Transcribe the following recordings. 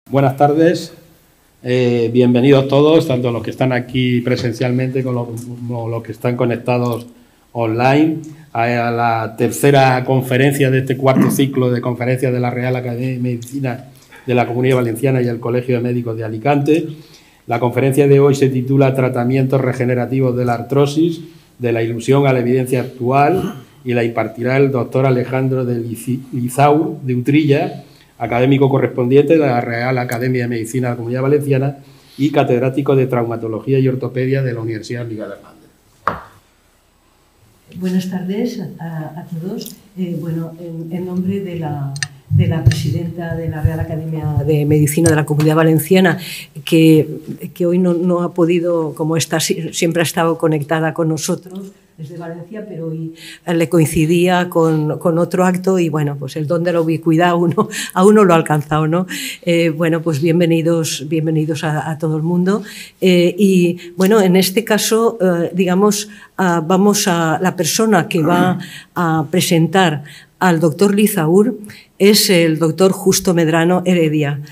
Buenas tardes, bienvenidos todos, tanto los que están aquí presencialmente como los que están conectados online, a la tercera conferencia de este cuarto ciclo de conferencias de la Real Academia de Medicina de la Comunidad Valenciana y el Colegio de Médicos de Alicante. La conferencia de hoy se titula Tratamientos regenerativos de la artrosis, de la ilusión a la evidencia actual, y la impartirá el doctor Alejandro de Lizaur de Utrilla, académico correspondiente de la Real Academia de Medicina de la Comunidad Valenciana y catedrático de Traumatología y Ortopedia de la Universidad Miguel Hernández. Buenas tardes a todos. En nombre de la presidenta de la Real Academia de Medicina de la Comunidad Valenciana, que hoy no ha podido, como siempre ha estado conectada con nosotros desde Valencia, pero hoy le coincidía con otro acto y, bueno, pues el don de la ubicuidad a uno lo ha alcanzado, ¿no? Pues bienvenidos a todo el mundo. Y, bueno, en este caso, vamos a la persona que va a presentar al doctor Lizaur es el doctor Justo Medrano Heredia,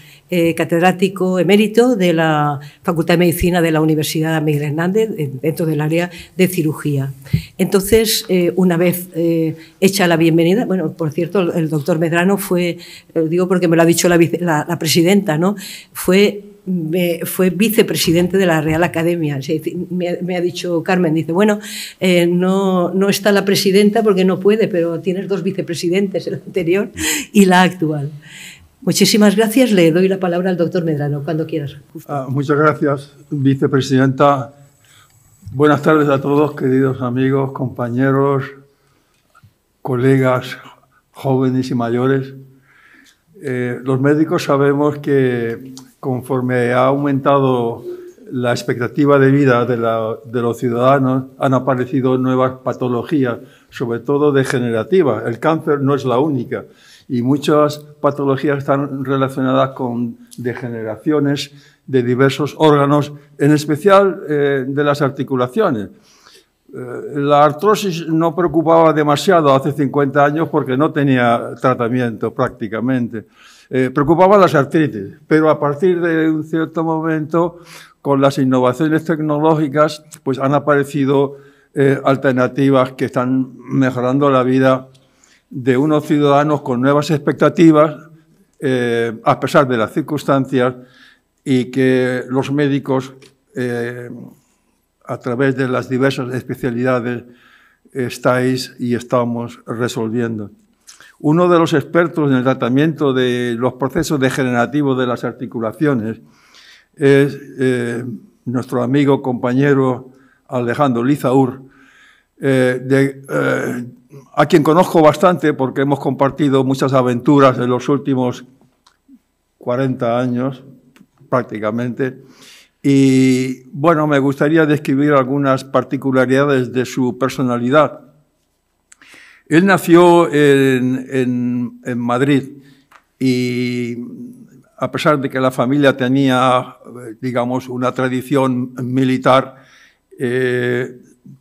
catedrático emérito de la Facultad de Medicina de la Universidad Miguel Hernández, dentro del área de cirugía. Entonces, una vez hecha la bienvenida, bueno, por cierto, el doctor Medrano fue, lo digo porque me lo ha dicho la presidenta, ¿no? Fue vicepresidente de la Real Academia. Me ha dicho Carmen, dice, bueno, no está la presidenta porque no puede, pero tienes dos vicepresidentes, el anterior y la actual. Muchísimas gracias. Le doy la palabra al doctor Medrano, cuando quieras. Muchas gracias, vicepresidenta. Buenas tardes a todos, queridos amigos, compañeros, colegas, jóvenes y mayores. Los médicos sabemos que conforme ha aumentado la expectativa de vida de los ciudadanos, han aparecido nuevas patologías, sobre todo degenerativas. El cáncer no es la única. Y muchas patologías están relacionadas con degeneraciones de diversos órganos, en especial de las articulaciones. La artrosis no preocupaba demasiado hace 50 años porque no tenía tratamiento prácticamente. Preocupaba las artritis, pero a partir de un cierto momento, con las innovaciones tecnológicas, pues han aparecido alternativas que están mejorando la vida de unos ciudadanos con nuevas expectativas, a pesar de las circunstancias, y que los médicos, a través de las diversas especialidades, estáis y estamos resolviendo. Uno de los expertos en el tratamiento de los procesos degenerativos de las articulaciones es nuestro amigo, compañero Alejandro Lizaur, a quien conozco bastante porque hemos compartido muchas aventuras en los últimos 40 años, prácticamente. Y, bueno, me gustaría describir algunas particularidades de su personalidad. Él nació en Madrid y, a pesar de que la familia tenía, digamos, una tradición militar,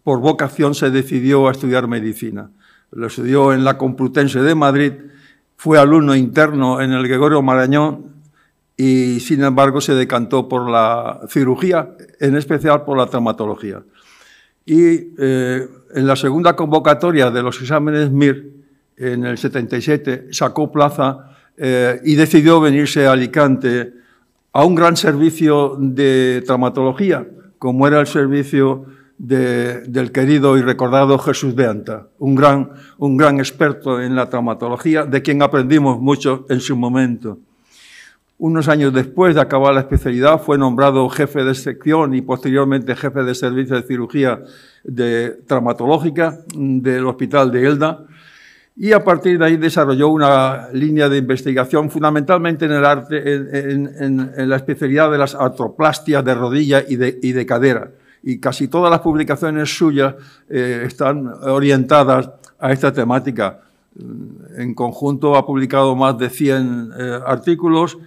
por vocación se decidió a estudiar medicina. Lo estudió en la Complutense de Madrid, fue alumno interno en el Gregorio Marañón y, sin embargo, se decantó por la cirugía, en especial por la traumatología. Y en la segunda convocatoria de los exámenes MIR, en el 77, sacó plaza y decidió venirse a Alicante a un gran servicio de traumatología, como era el servicio del querido y recordado Jesús Beanta, un gran experto en la traumatología, de quien aprendimos mucho en su momento. Unos años después de acabar la especialidad, fue nombrado jefe de sección y posteriormente jefe de servicio de cirugía traumatológica del Hospital de Elda, y a partir de ahí desarrolló una línea de investigación fundamentalmente en la especialidad de las artroplastias de rodilla y de cadera. Y casi todas las publicaciones suyas están orientadas a esta temática. En conjunto ha publicado más de 100 artículos,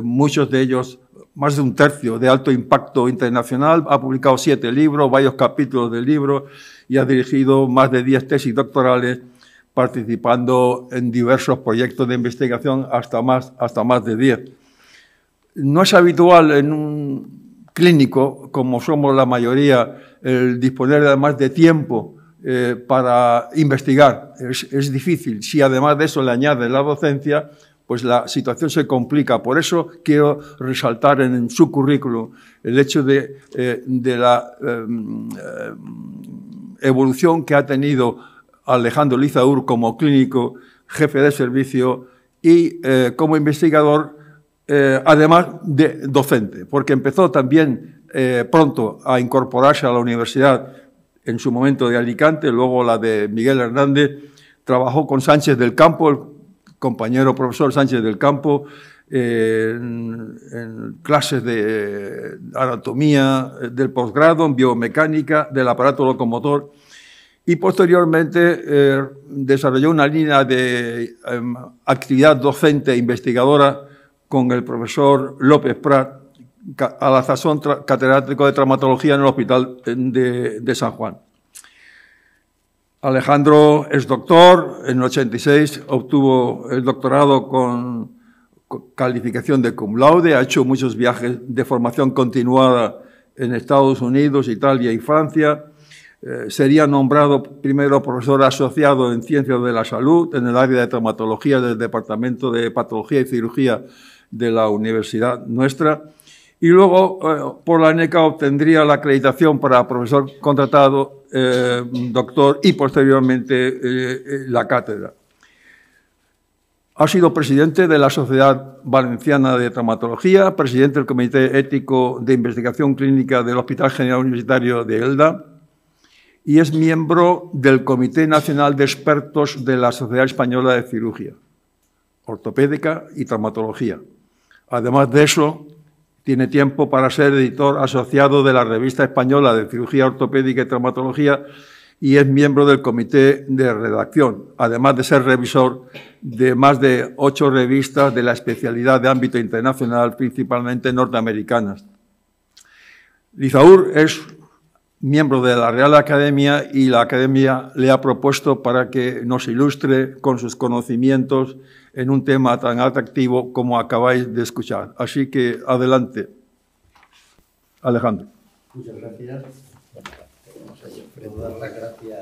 muchos de ellos, más de un tercio, de alto impacto internacional. Ha publicado 7 libros, varios capítulos del libro y ha dirigido más de 10 tesis doctorales, participando en diversos proyectos de investigación, hasta más de 10. No es habitual en un clínico, como somos la mayoría, el disponer además de tiempo para investigar. Es difícil. Si además de eso le añade la docencia, pues la situación se complica. Por eso quiero resaltar en su currículum el hecho de la evolución que ha tenido Alejandro Lizaur como clínico, jefe de servicio y como investigador, además de docente, porque empezó también pronto a incorporarse a la universidad, en su momento de Alicante, luego la de Miguel Hernández. Trabajó con Sánchez del Campo, el compañero profesor Sánchez del Campo, en clases de anatomía del posgrado, en biomecánica, del aparato locomotor, y posteriormente desarrolló una línea de actividad docente e investigadora con el profesor López Prat, a la sazón catedrático de traumatología en el Hospital de San Juan. Alejandro es doctor, en el 86 obtuvo el doctorado con calificación de cum laude, ha hecho muchos viajes de formación continuada en Estados Unidos, Italia y Francia. Sería nombrado primero profesor asociado en Ciencias de la Salud en el área de traumatología del Departamento de Patología y Cirugía de la Universidad nuestra, y luego por la ANECA obtendría la acreditación para profesor contratado, doctor, y posteriormente la cátedra. Ha sido presidente de la Sociedad Valenciana de Traumatología, presidente del Comité Ético de Investigación Clínica del Hospital General Universitario de Elda y es miembro del Comité Nacional de Expertos de la Sociedad Española de Cirugía Ortopédica y Traumatología. Además de eso, tiene tiempo para ser editor asociado de la Revista Española de Cirugía Ortopédica y Traumatología y es miembro del comité de redacción, además de ser revisor de más de 8 revistas de la especialidad de ámbito internacional, principalmente norteamericanas. Lizaur es miembro de la Real Academia y la Academia le ha propuesto para que nos ilustre con sus conocimientos en un tema tan atractivo como acabáis de escuchar. Así que adelante, Alejandro. Muchas gracias. Quiero dar las gracias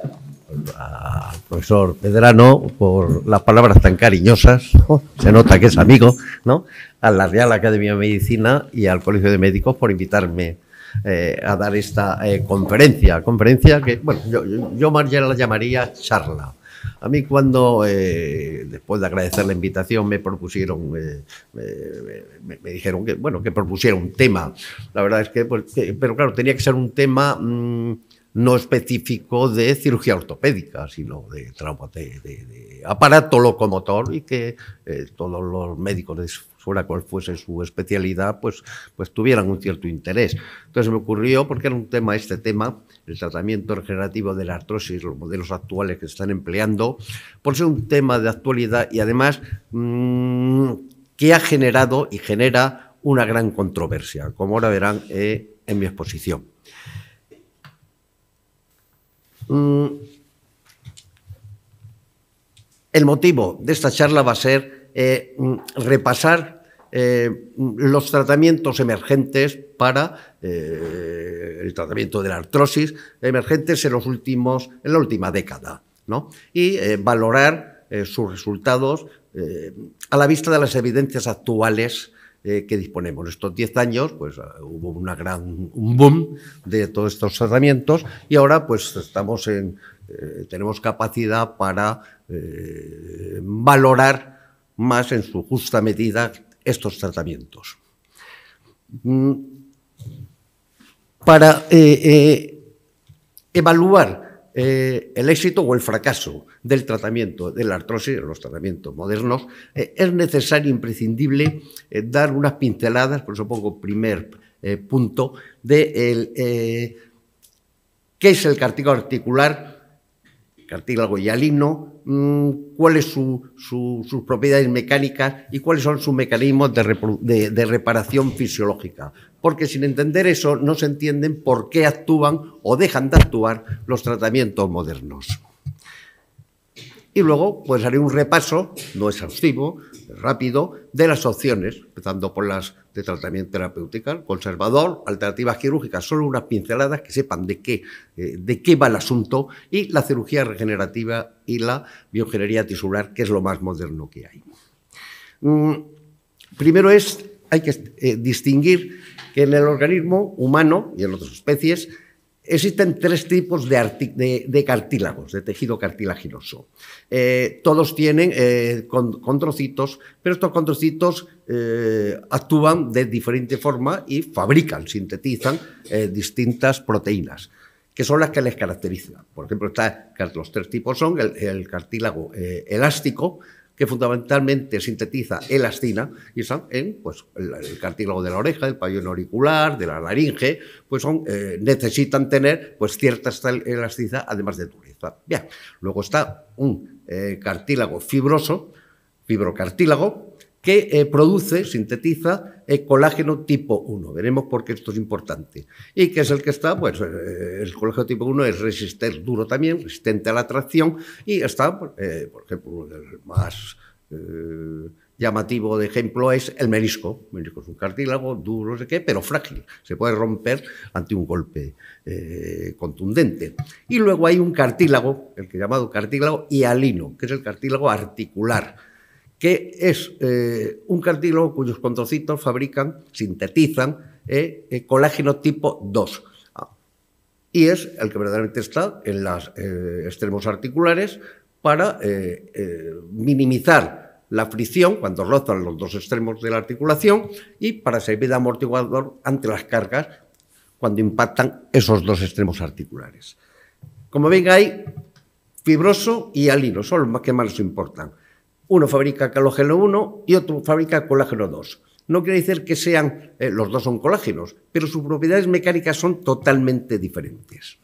al profesor Medrano por las palabras tan cariñosas, se nota que es amigo, ¿no? A la Real Academia de Medicina y al Colegio de Médicos por invitarme a dar esta conferencia que, bueno, yo más ya la llamaría charla. A mí cuando, después de agradecer la invitación, me propusieron, me dijeron que, bueno, que propusiera un tema. La verdad es que, pues, pero claro, tenía que ser un tema no específico de cirugía ortopédica, sino de trauma, de aparato locomotor y que todos los médicos, fuera cual fuese su especialidad, pues tuvieran un cierto interés. Entonces me ocurrió, porque era un tema, el tratamiento regenerativo de la artrosis, los modelos actuales que se están empleando, por ser un tema de actualidad y además que ha generado y genera una gran controversia, como ahora verán en mi exposición. El motivo de esta charla va a ser repasar los tratamientos emergentes para el tratamiento de la artrosis emergentes en la última década, ¿no? Y valorar sus resultados a la vista de las evidencias actuales que disponemos. Estos 10 años pues hubo un boom de todos estos tratamientos y ahora pues tenemos capacidad para valorar más en su justa medida estos tratamientos. Para evaluar el éxito o el fracaso del tratamiento de la artrosis, los tratamientos modernos, es necesario, imprescindible, dar unas pinceladas, por eso pongo primer punto, de qué es el cartílago articular, cartílago hialino, cuáles son sus propiedades mecánicas y cuáles son sus mecanismos de reparación fisiológica. Porque sin entender eso no se entienden por qué actúan o dejan de actuar los tratamientos modernos. Y luego pues haré un repaso, no exhaustivo, rápido, de las opciones, empezando por las de tratamiento terapéutico, conservador, alternativas quirúrgicas, solo unas pinceladas que sepan de qué va el asunto, y la cirugía regenerativa y la bioingeniería tisular, que es lo más moderno que hay. Primero hay que distinguir que en el organismo humano y en otras especies existen 3 tipos de cartílagos, de tejido cartilaginoso. Todos tienen condrocitos, pero estos condrocitos actúan de diferente forma y sintetizan distintas proteínas, que son las que les caracterizan. Por ejemplo, los 3 tipos son el cartílago elástico, que fundamentalmente sintetiza elastina, y están en el cartílago de la oreja, del pabellón auricular, de la laringe, necesitan tener cierta elasticidad, además de dureza. Bien, luego está un cartílago fibrocartílago, que sintetiza colágeno tipo 1. Veremos por qué esto es importante. Y que es el que está, el colágeno tipo 1 es duro también, resistente a la tracción, y está, por ejemplo, el más llamativo de ejemplo es el menisco. El menisco es un cartílago duro, no sé qué, pero frágil. Se puede romper ante un golpe contundente. Y luego hay un cartílago, el que llamado cartílago hialino, que es el cartílago articular, que es un cartílago cuyos condrocitos sintetizan colágeno tipo 2. Y es el que verdaderamente está en los extremos articulares para minimizar la fricción cuando rozan los 2 extremos de la articulación y para servir de amortiguador ante las cargas cuando impactan esos 2 extremos articulares. Como ven, hay fibroso y hialino, son los que más les importan. Uno fabrica colágeno 1 y otro fabrica colágeno 2. No quiere decir que los 2 son colágenos, pero sus propiedades mecánicas son totalmente diferentes.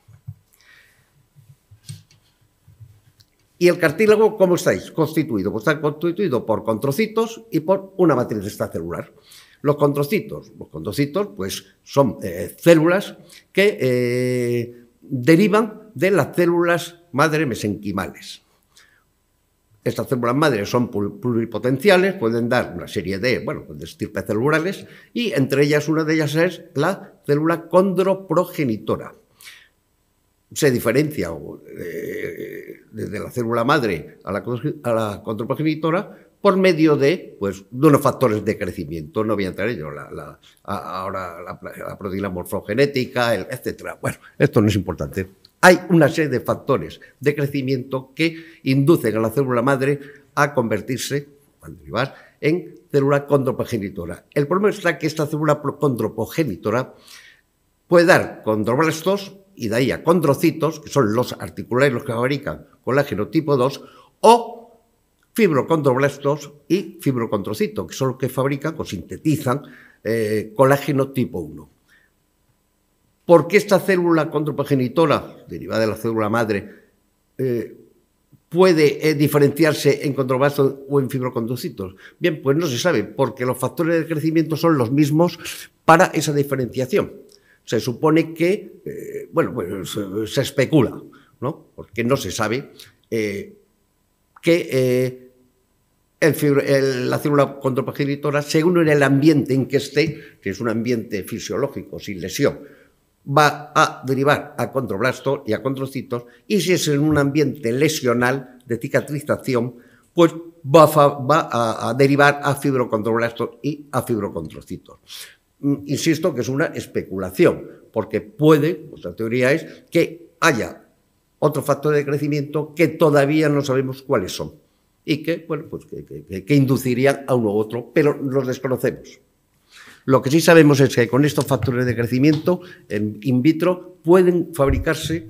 ¿Y el cartílago cómo está constituido? Pues está constituido por condrocitos y por una matriz extracelular. Los condrocitos son células que derivan de las células madre mesenquimales. Estas células madre son pluripotenciales, pueden dar una serie de estirpes celulares, y entre ellas una de ellas es la célula condroprogenitora. Se diferencia desde la célula madre a la condroprogenitora por medio de unos factores de crecimiento. No voy a entrar en ello, ahora la proteína morfogenética, etc. Bueno, esto no es importante. Hay una serie de factores de crecimiento que inducen a la célula madre a convertirse, a derivar, en célula condroprogenitora. El problema está que esta célula condroprogenitora puede dar condroblastos, y de ahí a condrocitos, que son los articulares los que fabrican colágeno tipo 2, o fibrocondroblastos y fibrocondrocitos, que son los que fabrican o sintetizan colágeno tipo 1. ¿Por qué esta célula condroprogenitora, derivada de la célula madre, puede diferenciarse en condroblastos o en fibrocondrocitos? Bien, pues no se sabe, porque los factores de crecimiento son los mismos para esa diferenciación. Se supone que, se especula, ¿no? Porque no se sabe que la célula condroprogenitora, según en el ambiente en que esté, que es un ambiente fisiológico, sin lesión, va a derivar a condroblastos y a condrocitos, y si es en un ambiente lesional de cicatrización, pues va a derivar a fibrocondroblastos y a fibrocondrocitos. Insisto que es una especulación, porque la teoría es que haya otro factor de crecimiento que todavía no sabemos cuáles son y que inducirían a uno u otro, pero los desconocemos. Lo que sí sabemos es que con estos factores de crecimiento in vitro pueden fabricarse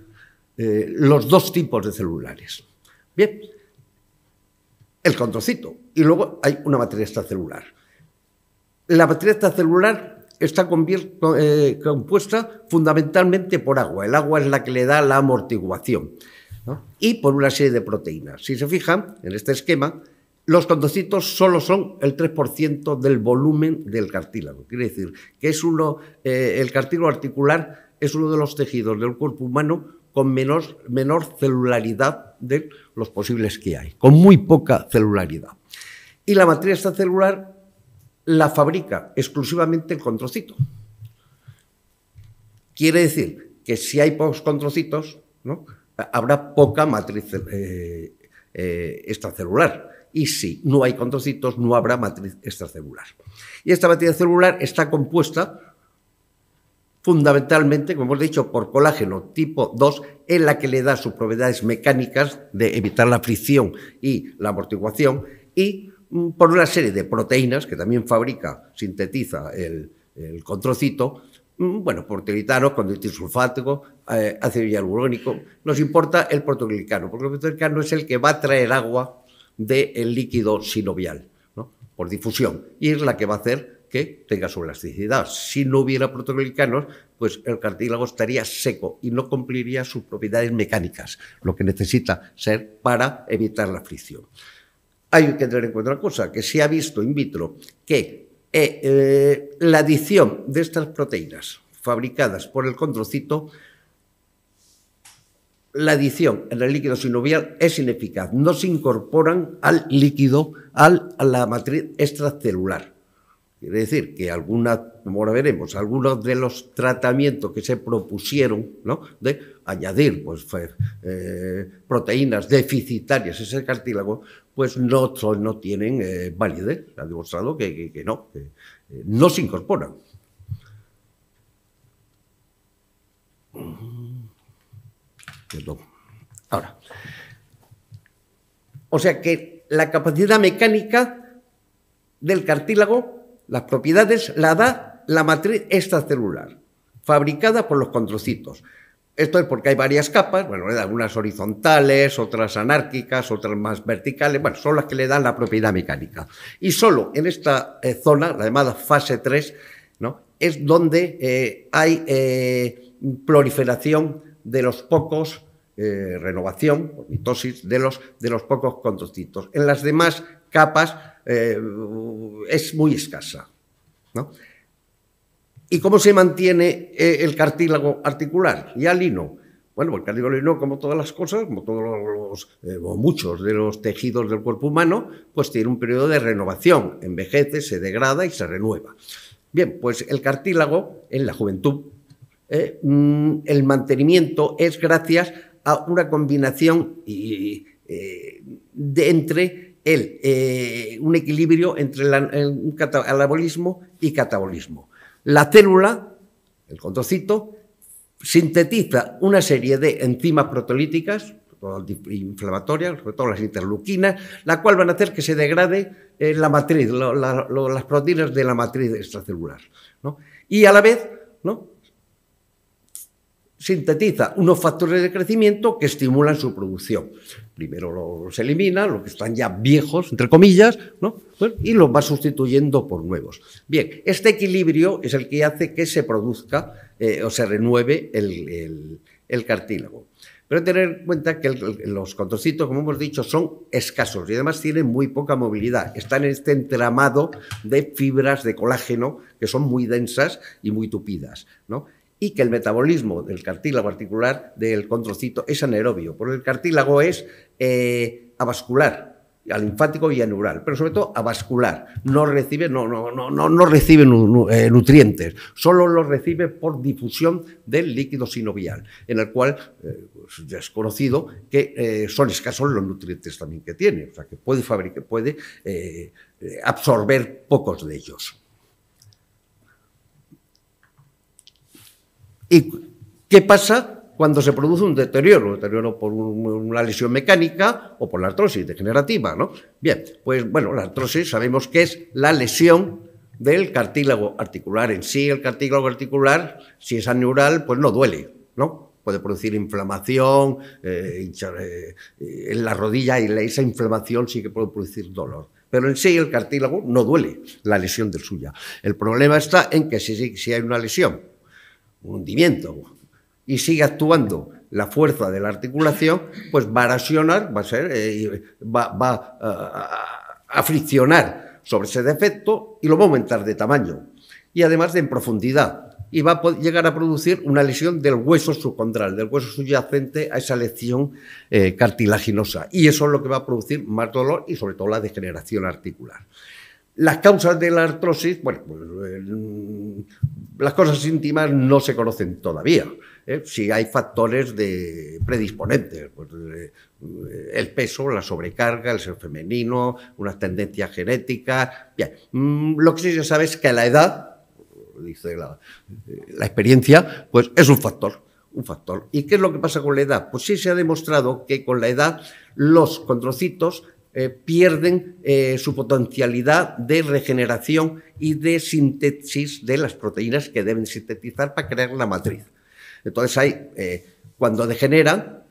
los 2 tipos de celulares. Bien, el condrocito, y luego hay una matriz extracelular. La matriz extracelular está compuesta fundamentalmente por agua. El agua es la que le da la amortiguación, ¿no? Y por una serie de proteínas. Si se fijan en este esquema, los condrocitos solo son el 3% del volumen del cartílago. Quiere decir que el cartílago articular es uno de los tejidos del cuerpo humano con menor celularidad de los posibles que hay, con muy poca celularidad. Y la matriz extracelular la fabrica exclusivamente el controcito. Quiere decir que si hay pocos controcitos, ¿no?, habrá poca matriz extracelular. Y si no hay controcitos, no habrá matriz extracelular. Y esta matriz celular está compuesta fundamentalmente, como hemos dicho, por colágeno tipo 2, en la que le da sus propiedades mecánicas de evitar la fricción y la amortiguación, y por una serie de proteínas que también fabrica, sintetiza el controcito, bueno, por tritano, condroitín sulfático, ácido hialurónico. Nos importa el protoglicano, porque el protoglicano es el que va a traer agua del líquido sinovial, ¿no?, por difusión, y es la que va a hacer que tenga su elasticidad. Si no hubiera protoglicanos, pues el cartílago estaría seco y no cumpliría sus propiedades mecánicas, lo que necesita ser para evitar la fricción. Hay que tener en cuenta una cosa, que se ha visto in vitro que la adición de estas proteínas fabricadas por el controcito, la adición en el líquido sinovial es ineficaz, no se incorporan al líquido, a la matriz extracelular. Quiere decir que como ahora veremos, algunos de los tratamientos que se propusieron, ¿no?, de añadir pues, proteínas deficitarias a ese cartílago, pues no tienen validez. Se ha demostrado que no se incorporan. Perdón. Ahora, o sea que la capacidad mecánica del cartílago, las propiedades, la da la matriz extracelular, fabricada por los controcitos. Esto es porque hay varias capas, bueno, algunas horizontales, otras anárquicas, otras más verticales, bueno, son las que le dan la propiedad mecánica. Y solo en esta zona, la llamada fase 3, ¿no?, es donde hay proliferación de los pocos, renovación, mitosis, de los pocos controcitos. En las demás capas es muy escasa, ¿no? ¿Y cómo se mantiene el cartílago articular? Y alino. Bueno, el cartílago alino, como todas las cosas, como muchos de los tejidos del cuerpo humano, pues tiene un periodo de renovación, envejece, se degrada y se renueva. Bien, pues el cartílago en la juventud, el mantenimiento es gracias a una combinación entre un equilibrio entre anabolismo y catabolismo. La célula, el controcito, sintetiza una serie de enzimas proteolíticas, inflamatorias, sobre todo las interleuquinas, la cual van a hacer que se degrade la matriz, las proteínas de la matriz extracelular, ¿no? Y a la vez, ¿no?, sintetiza unos factores de crecimiento que estimulan su producción. Primero los elimina, los que están ya viejos, entre comillas, ¿no?, y los va sustituyendo por nuevos. Bien, este equilibrio es el que hace que se produzca o se renueve el cartílago. Pero hay que tener en cuenta que los controcitos, como hemos dicho, son escasos y además tienen muy poca movilidad. Están en este entramado de fibras de colágeno que son muy densas y muy tupidas, ¿no?, y que el metabolismo del cartílago articular del controcito es anaerobio, porque el cartílago es avascular, linfático y aneural, pero sobre todo avascular. No recibe nutrientes, solo los recibe por difusión del líquido sinovial, en el cual pues ya es conocido que son escasos los nutrientes también que tiene, o sea que puede absorber pocos de ellos. ¿Y qué pasa cuando se produce un deterioro? Deterioro por una lesión mecánica o por la artrosis degenerativa, ¿no? Bien, pues bueno, la artrosis sabemos que es la lesión del cartílago articular en sí. El cartílago articular, si es aneural, pues no duele, ¿no? Puede producir inflamación en la rodilla, y esa inflamación sí que puede producir dolor. Pero en sí el cartílago no duele, la lesión del suya. El problema está en que si hay una lesión, un hundimiento, y sigue actuando la fuerza de la articulación, pues va a erosionar, va a friccionar sobre ese defecto y lo va a aumentar de tamaño y además en profundidad. y va a llegar a producir una lesión del hueso subcondral, del hueso subyacente a esa lesión cartilaginosa. Y eso es lo que va a producir más dolor y sobre todo la degeneración articular. Las causas de la artrosis, bueno, pues, las cosas íntimas no se conocen todavía. Si hay factores predisponentes, pues, el peso, la sobrecarga, el ser femenino, unas tendencias genéticas. Bien, lo que sí se sabe es que la edad, dice la experiencia, pues es un factor. ¿Y qué es lo que pasa con la edad? Pues sí se ha demostrado que con la edad los condrocitos pierden su potencialidad de regeneración y de síntesis de las proteínas que deben sintetizar para crear la matriz. Entonces cuando degeneran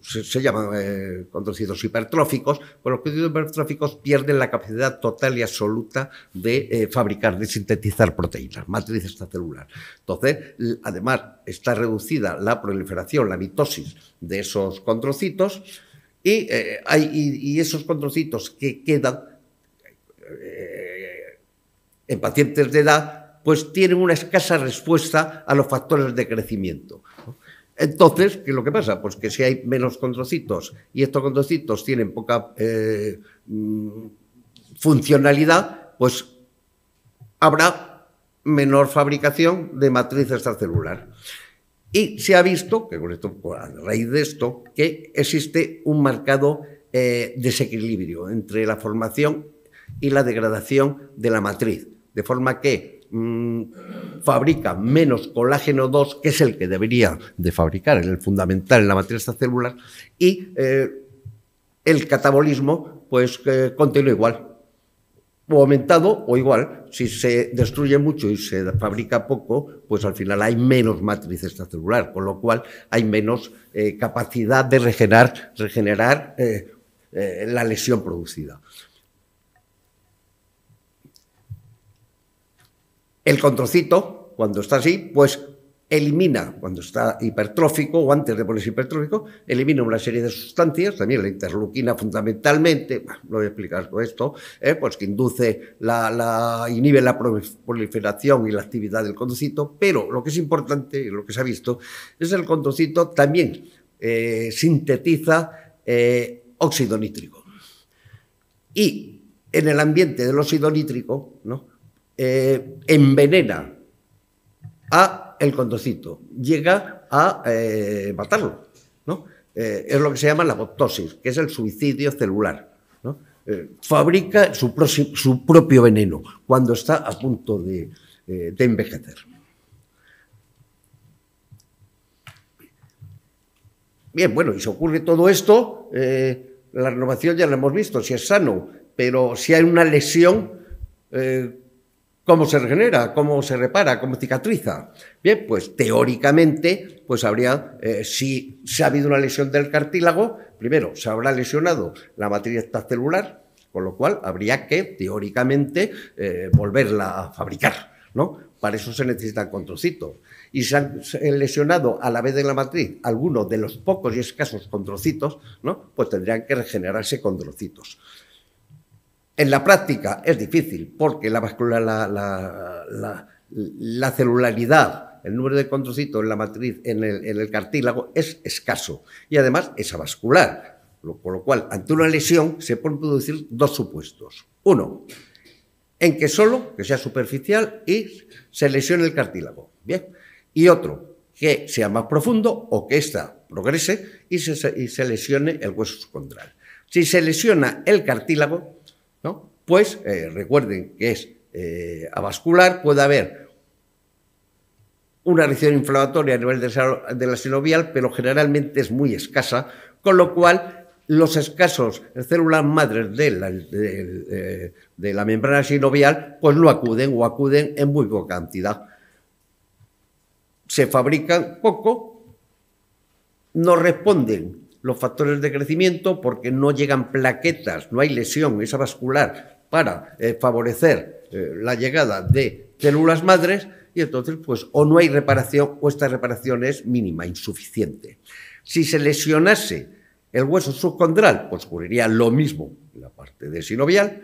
se llaman condrocitos hipertróficos, pues los condrocitos hipertróficos pierden la capacidad total y absoluta de fabricar, de sintetizar proteínas, matriz extracelular. Entonces, además, está reducida la proliferación, la mitosis de esos condrocitos, y esos condrocitos que quedan en pacientes de edad, pues tienen una escasa respuesta a los factores de crecimiento, ¿no? Entonces, ¿qué es lo que pasa? Pues que si hay menos condrocitos y estos condrocitos tienen poca funcionalidad, pues habrá menor fabricación de matriz extracelular. Y se ha visto, que con esto, a raíz de esto, que existe un marcado desequilibrio entre la formación y la degradación de la matriz, de forma que fabrica menos colágeno 2, que es el que debería de fabricar, el fundamental en la matriz extracelular, y el catabolismo pues continúa igual, o aumentado o igual. Si se destruye mucho y se fabrica poco, pues al final hay menos matriz extracelular, con lo cual hay menos capacidad de regenerar la lesión producida. El condrocito, cuando está así, pues elimina, cuando está hipertrófico o antes de ponerse hipertrófico, elimina una serie de sustancias, también la interleuquina fundamentalmente, no voy a explicar todo esto, pues que induce inhibe la proliferación y la actividad del condrocito, pero lo que es importante, lo que se ha visto, es que el condrocito también sintetiza óxido nítrico. Y en el ambiente del óxido nítrico, ¿no?, envenena a el condrocito, llega a matarlo, ¿no? Es lo que se llama la apoptosis, que es el suicidio celular, ¿no? Fabrica su propio veneno cuando está a punto de envejecer. Bien, bueno, y se ocurre todo esto, la renovación ya la hemos visto, si es sano, pero si hay una lesión, ¿cómo se regenera? ¿Cómo se repara? ¿Cómo cicatriza? Bien, pues teóricamente, pues habría, si ha habido una lesión del cartílago, primero se habrá lesionado la matriz extracelular, con lo cual habría que, teóricamente, volverla a fabricar, ¿no? Para eso se necesitan condrocitos. Y se han lesionado a la vez de la matriz algunos de los pocos y escasos condrocitos, ¿no? Pues tendrían que regenerarse condrocitos. En la práctica es difícil porque la celularidad, el número de condrocitos en la matriz, en el cartílago, es escaso y además es avascular, con lo cual ante una lesión se pueden producir dos supuestos. Uno, en que sea superficial y se lesione el cartílago. Bien. Y otro, que sea más profundo o que ésta progrese y se lesione el hueso subcondral. Si se lesiona el cartílago, ¿no?, pues recuerden que es avascular, puede haber una reacción inflamatoria a nivel de la sinovial, pero generalmente es muy escasa, con lo cual los escasos células madres de la membrana sinovial pues no acuden o acuden en muy poca cantidad. Se fabrican poco, no responden los factores de crecimiento porque no llegan plaquetas, no hay lesión, es avascular para favorecer la llegada de células madres y entonces pues o no hay reparación o esta reparación es mínima, insuficiente. Si se lesionase el hueso subcondral, pues ocurriría lo mismo en la parte de sinovial,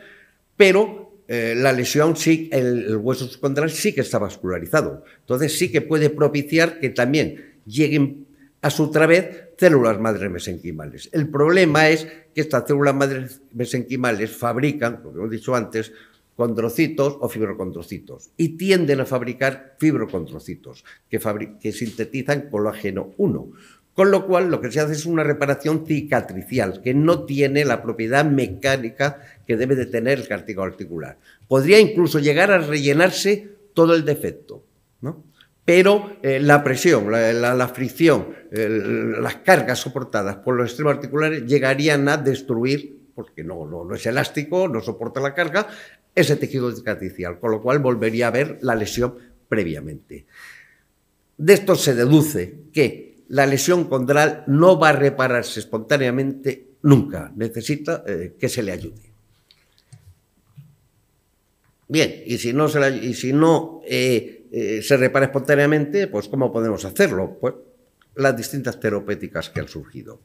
pero la lesión sí, el hueso subcondral sí que está vascularizado. Entonces sí que puede propiciar que también lleguen a su través células madres mesenquimales. El problema es que estas células madres mesenquimales fabrican, como hemos dicho antes, condrocitos o fibrocondrocitos y tienden a fabricar fibrocondrocitos que sintetizan colágeno 1. Con lo cual, lo que se hace es una reparación cicatricial, que no tiene la propiedad mecánica que debe de tener el cartílago articular. Podría incluso llegar a rellenarse todo el defecto, ¿no? Pero la presión, la fricción, las cargas soportadas por los extremos articulares llegarían a destruir, porque no es elástico, no soporta la carga, ese tejido cicatricial, con lo cual volvería a ver la lesión previamente. De esto se deduce que la lesión condral no va a repararse espontáneamente nunca, necesita que se le ayude. Bien, y si no se repara espontáneamente, pues ¿cómo podemos hacerlo? Pues las distintas terapéuticas que han surgido.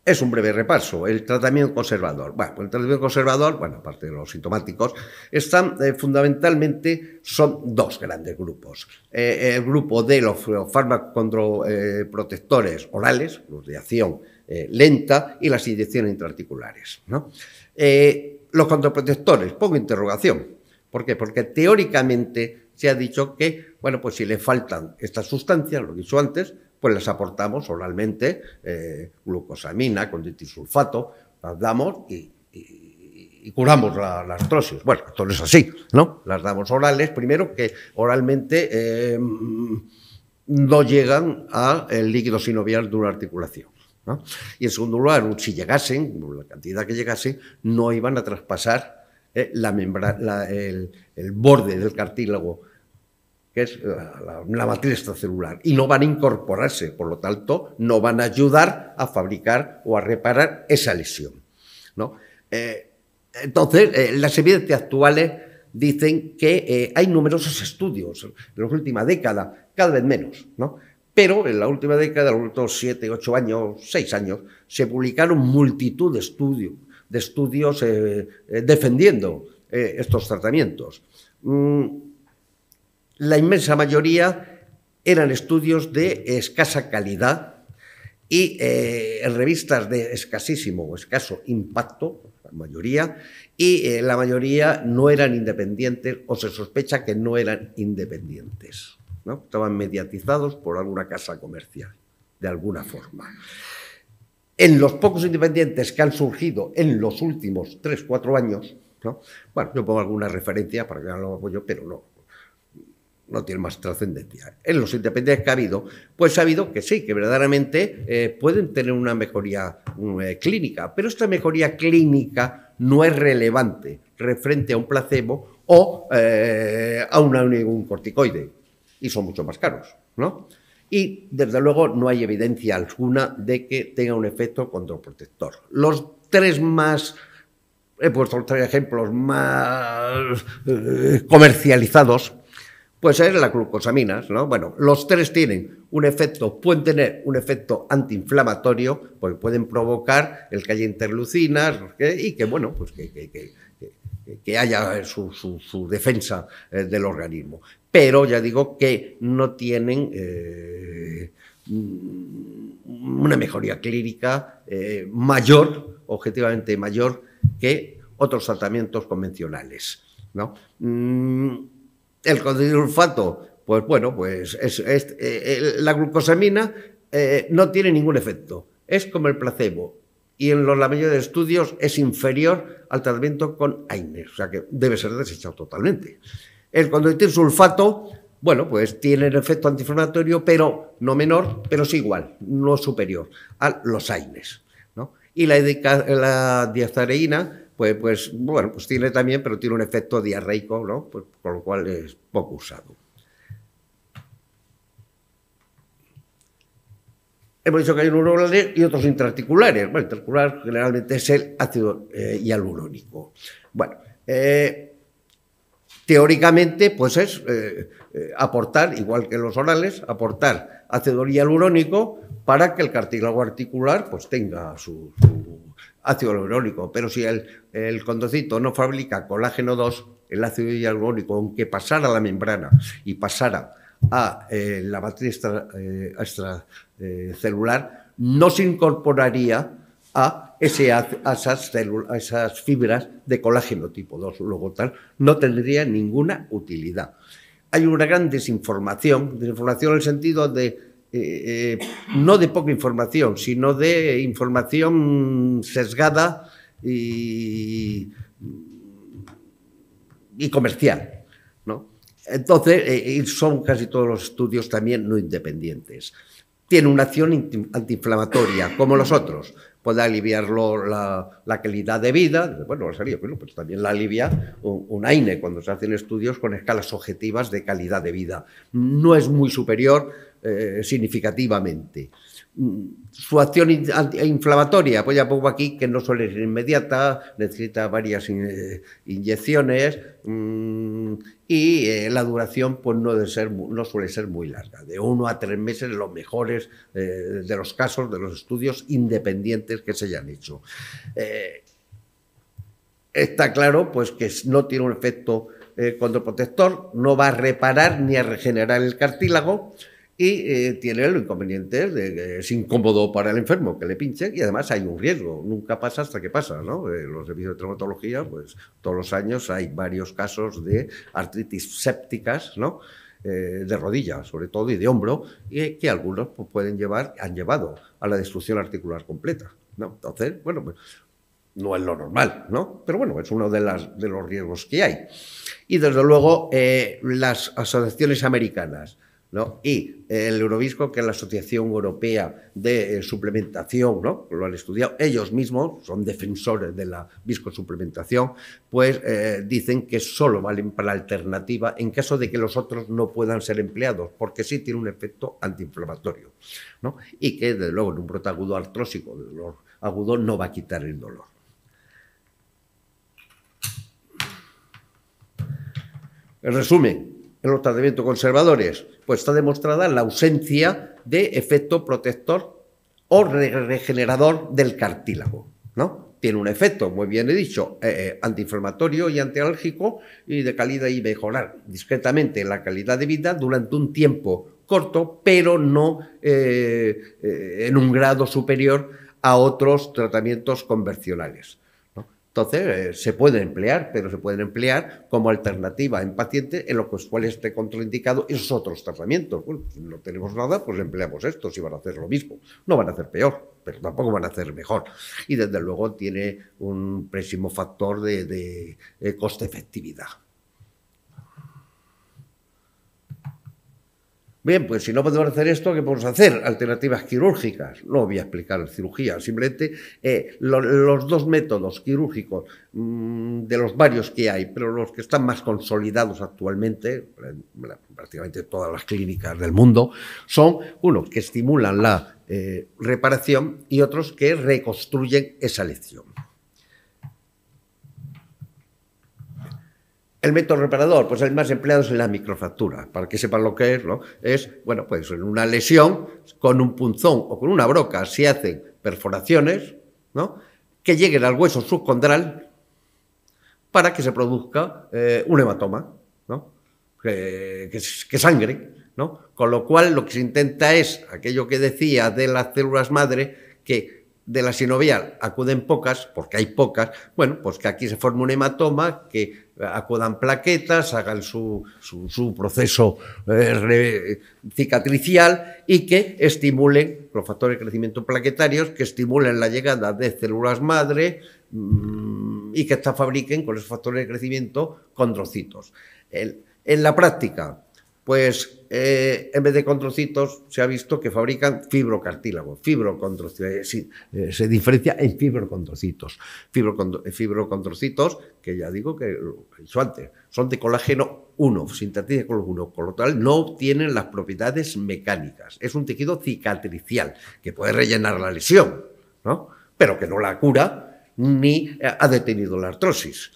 Es un breve repaso. El tratamiento conservador. Bueno, el tratamiento conservador, bueno, aparte de los sintomáticos, están fundamentalmente, son dos grandes grupos. El grupo de los fármacos condroprotectores orales, los de acción lenta, y las inyecciones intraarticulares, ¿no? Los condroprotectores, pongo interrogación. ¿Por qué? Porque teóricamente se ha dicho que, bueno, pues si le faltan estas sustancias, lo he dicho antes, pues las aportamos oralmente, glucosamina, con ditilsulfato, las damos y curamos la artrosis. Bueno, esto no es así, ¿no? Las damos orales, primero que oralmente no llegan al líquido sinovial de una articulación, ¿no? Y en segundo lugar, si llegasen, la cantidad que llegasen, no iban a traspasar el borde del cartílago, que es la matriz extracelular, y no van a incorporarse, por lo tanto, no van a ayudar a fabricar o a reparar esa lesión, ¿no? Entonces, las evidencias actuales dicen que hay numerosos estudios en la última década, cada vez menos, ¿no? Pero en la última década, en los últimos 7, 8 años, 6 años, se publicaron multitud de estudios defendiendo estos tratamientos. La inmensa mayoría eran estudios de escasa calidad y en revistas de escasísimo o escaso impacto, la mayoría, y la mayoría no eran independientes o se sospecha que no eran independientes, ¿no? Estaban mediatizados por alguna casa comercial, de alguna forma. En los pocos independientes que han surgido en los últimos 3, 4 años, ¿no? Bueno, yo pongo alguna referencia para que no lo apoyo, pero no tiene más trascendencia. En los independientes que ha habido, pues ha habido que sí, que verdaderamente pueden tener una mejoría clínica, pero esta mejoría clínica no es relevante frente a un placebo o a un corticoide, y son mucho más caros, ¿no? Y, desde luego, no hay evidencia alguna de que tenga un efecto condroprotector. Los tres más, he puesto 3 ejemplos más comercializados, pues es la glucosaminas, ¿no? Bueno, los 3 tienen un efecto, pueden tener un efecto antiinflamatorio, porque pueden provocar el que haya interleucinas y que, bueno, pues que haya su defensa del organismo. Pero ya digo que no tienen una mejoría clínica mayor, objetivamente mayor, que otros tratamientos convencionales, ¿no? El condroitilsulfato, pues bueno, pues la glucosamina no tiene ningún efecto, es como el placebo, y en la mayoría de estudios es inferior al tratamiento con AINES, o sea que debe ser desechado totalmente. El condroitilsulfato, bueno, pues tiene el efecto antiinflamatorio, pero no menor, pero sí igual, no superior a los AINES, ¿no? Y la diazareína, pues bueno, pues tiene también, pero tiene un efecto diarreico, ¿no? Pues, con lo cual es poco usado. Hemos dicho que hay unos orales y otros intraarticulares. Bueno, intraarticular generalmente es el ácido hialurónico. Bueno, teóricamente, pues es aportar, igual que los orales, aportar ácido hialurónico para que el cartílago articular pues tenga ácido hialurónico, pero si el condrocito no fabrica colágeno 2, el ácido hialurónico, aunque pasara a la membrana y pasara a la matriz extracelular, no se incorporaría a esas fibras de colágeno tipo 2, luego tal, no tendría ninguna utilidad. Hay una gran desinformación en el sentido de no de poca información, sino de información sesgada y comercial, ¿no? Entonces, son casi todos los estudios también no independientes. Tiene una acción antiinflamatoria, como los otros. Puede aliviarlo la calidad de vida, bueno, pues también la alivia un AINE cuando se hacen estudios con escalas objetivas de calidad de vida. No es muy superior significativamente. Su acción inflamatoria, pues ya pongo aquí que no suele ser inmediata, necesita varias inyecciones y la duración pues no suele ser muy larga, de 1 a 3 meses en los mejores de los casos de los estudios independientes que se hayan hecho. Está claro pues que no tiene un efecto condroprotector, no va a reparar ni a regenerar el cartílago, y tiene el inconveniente de que es incómodo para el enfermo que le pinchen y además hay un riesgo, nunca pasa hasta que pasa, ¿no? Los servicios de traumatología, pues todos los años hay varios casos de artritis sépticas, ¿no? De rodilla, sobre todo, y de hombro, y que algunos pues, han llevado a la destrucción articular completa, ¿no? Entonces, bueno, pues no es lo normal, ¿no? Pero bueno, es uno de los riesgos que hay. Y desde luego las asociaciones americanas, ¿no? Y el Eurovisco, que es la Asociación Europea de Suplementación, ¿no? Lo han estudiado, ellos mismos son defensores de la viscosuplementación, pues dicen que solo valen para alternativa en caso de que los otros no puedan ser empleados, porque sí tiene un efecto antiinflamatorio, ¿no? Y que desde luego en un brote agudo artrósico, de dolor agudo, no va a quitar el dolor. En resumen, en los tratamientos conservadores, pues está demostrada la ausencia de efecto protector o regenerador del cartílago, ¿no? Tiene un efecto, muy bien he dicho, antiinflamatorio y antialérgico y de calidad y mejorar discretamente la calidad de vida durante un tiempo corto, pero no en un grado superior a otros tratamientos convencionales. Entonces, se pueden emplear, pero se pueden emplear como alternativa en pacientes en los cuales esté contraindicado esos otros tratamientos. Bueno, si no tenemos nada, pues empleamos estos y van a hacer lo mismo. No van a hacer peor, pero tampoco van a hacer mejor. Y desde luego tiene un pésimo factor de coste-efectividad. Bien, pues si no podemos hacer esto, ¿qué podemos hacer? Alternativas quirúrgicas. No voy a explicar cirugía, simplemente los dos métodos quirúrgicos de los varios que hay, pero los que están más consolidados actualmente, prácticamente todas las clínicas del mundo, son unos que estimulan la reparación y otros que reconstruyen esa lesión. El método reparador, pues el más empleado es en la microfractura, para que sepan lo que es, ¿no? Es, bueno, pues en una lesión, con un punzón o con una broca se hacen perforaciones, ¿no? Que lleguen al hueso subcondral para que se produzca un hematoma, ¿no? Que sangre, ¿no? Con lo cual lo que se intenta es, aquello que decía de las células madre, que de la sinovial acuden pocas, porque hay pocas, bueno, pues que aquí se forme un hematoma, que acudan plaquetas, hagan su proceso cicatricial y que estimulen los factores de crecimiento plaquetarios, que estimulen la llegada de células madre y que fabriquen con esos factores de crecimiento condrocitos. En la práctica, pues en vez de condrocitos se ha visto que fabrican fibrocartílago, se diferencia en fibrocondrocitos. Fibrocondrocitos, que ya digo que lo he dicho antes, son de colágeno 1, sintetizan colágeno 1, con lo cual no tienen las propiedades mecánicas. Es un tejido cicatricial que puede rellenar la lesión, ¿no? Pero que no la cura ni ha detenido la artrosis.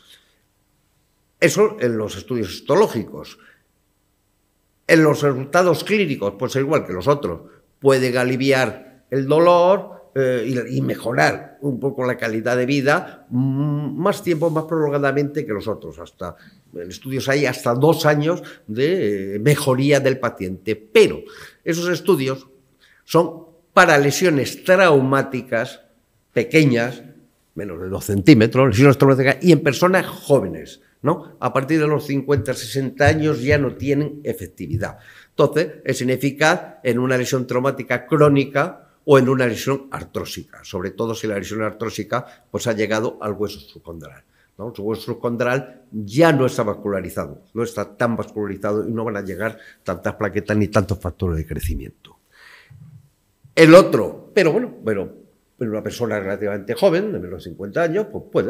Eso en los estudios histológicos. En los resultados clínicos, pues igual que los otros, pueden aliviar el dolor, y mejorar un poco la calidad de vida más tiempo, más prolongadamente que los otros. En estudios hay hasta 2 años de mejoría del paciente, pero esos estudios son para lesiones traumáticas pequeñas, menos de 2 centímetros, lesiones traumáticas, y en personas jóvenes, ¿no? A partir de los 50, 60 años ya no tienen efectividad. Entonces, es ineficaz en una lesión traumática crónica o en una lesión artrósica, sobre todo si la lesión artrósica pues, ha llegado al hueso subcondral, ¿no? El hueso subcondral ya no está vascularizado, no está tan vascularizado y no van a llegar tantas plaquetas ni tantos factores de crecimiento. El otro, pero una persona relativamente joven, de menos de 50 años, pues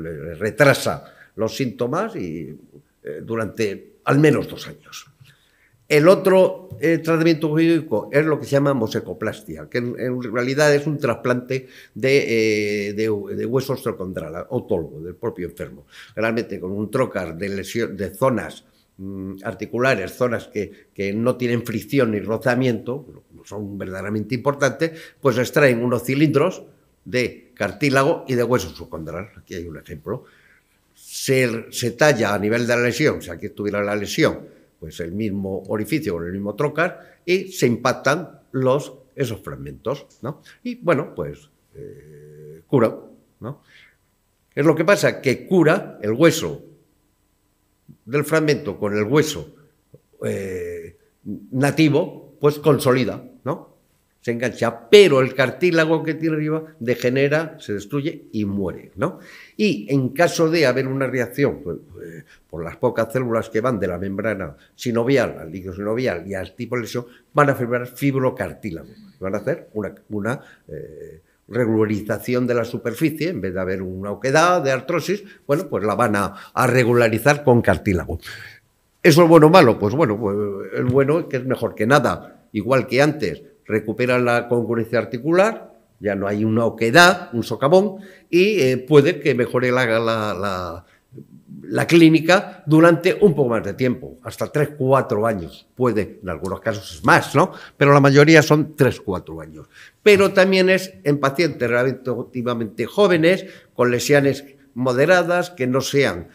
le retrasa los síntomas y durante al menos 2 años. El otro tratamiento quirúrgico es lo que se llama mosecoplastia, que en realidad es un trasplante de hueso osteocondral, autólogo, del propio enfermo. Realmente con un trocar de zonas articulares, zonas que no tienen fricción ni rozamiento, son verdaderamente importantes, pues extraen unos cilindros de cartílago y de hueso subcondral. Aquí hay un ejemplo. Se talla a nivel de la lesión, si aquí estuviera la lesión, pues el mismo orificio con el mismo trocar, y se impactan esos fragmentos, ¿no? Y bueno, pues cura, ¿no? ¿Qué es lo que pasa? Que cura el hueso del fragmento con el hueso nativo, pues consolida, ¿no? Se engancha, pero el cartílago que tiene arriba degenera, se destruye y muere, ¿no? Y en caso de haber una reacción por las pocas células que van de la membrana sinovial al líquido sinovial y al tipo de lesión, van a formar fibrocartílago, van a hacer una regularización de la superficie, en vez de haber una oquedad de artrosis, bueno, pues la van a regularizar con cartílago. ¿Eso es bueno o malo? Pues bueno, el bueno es que es mejor que nada, igual que antes, recupera la congruencia articular, ya no hay una oquedad, un socavón, y puede que mejore la clínica durante un poco más de tiempo, hasta 3-4 años, puede, en algunos casos es más, ¿no? Pero la mayoría son 3-4 años. Pero también es en pacientes relativamente jóvenes, con lesiones moderadas, que no sean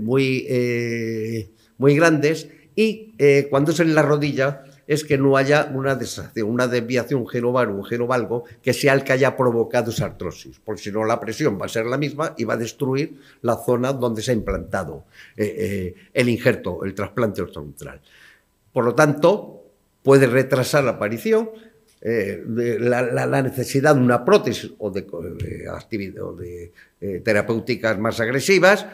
muy grandes, y cuando es en la rodilla, es que no haya una desviación genovar o genovalgo que sea el que haya provocado esa artrosis, porque si no la presión va a ser la misma y va a destruir la zona donde se ha implantado el injerto, el trasplante osteocondral. Por lo tanto, puede retrasar la aparición, la necesidad de una prótesis o de terapéuticas más agresivas,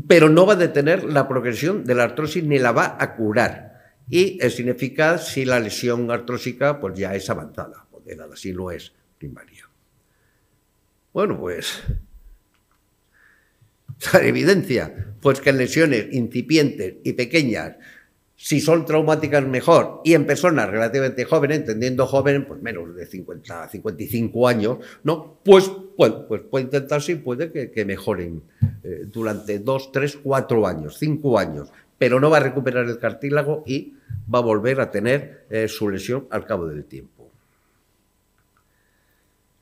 pero no va a detener la progresión de la artrosis ni la va a curar. Y es ineficaz si la lesión artrósica pues ya es avanzada, moderada, si no es primaria. Bueno, pues la evidencia, pues que en lesiones incipientes y pequeñas, si son traumáticas mejor, y en personas relativamente jóvenes, entendiendo joven, pues menos de 50, 55 años, ¿no? Pues puede intentarse y puede que mejoren durante 2, 3, 4 años, 5 años, pero no va a recuperar el cartílago y va a volver a tener su lesión al cabo del tiempo.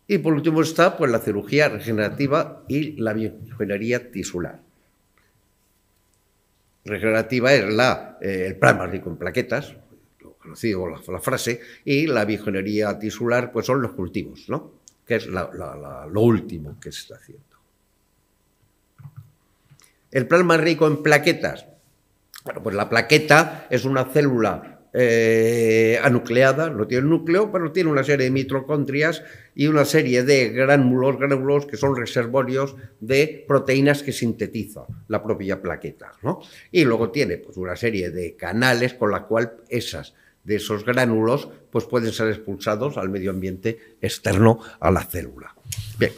Y por último está pues, la cirugía regenerativa y la bioingeniería tisular. Regenerativa es el plasma rico en plaquetas, lo conocido la frase, y la bioingeniería tisular pues, son los cultivos, ¿no? Que es lo último que se está haciendo. El plasma rico en plaquetas. Bueno, pues la plaqueta es una célula anucleada, no tiene núcleo, pero tiene una serie de mitocondrias y una serie de gránulos que son reservorios de proteínas que sintetiza la propia plaqueta, ¿no? Y luego tiene pues, una serie de canales con la cual de esos gránulos pues, pueden ser expulsados al medio ambiente externo a la célula. Bien,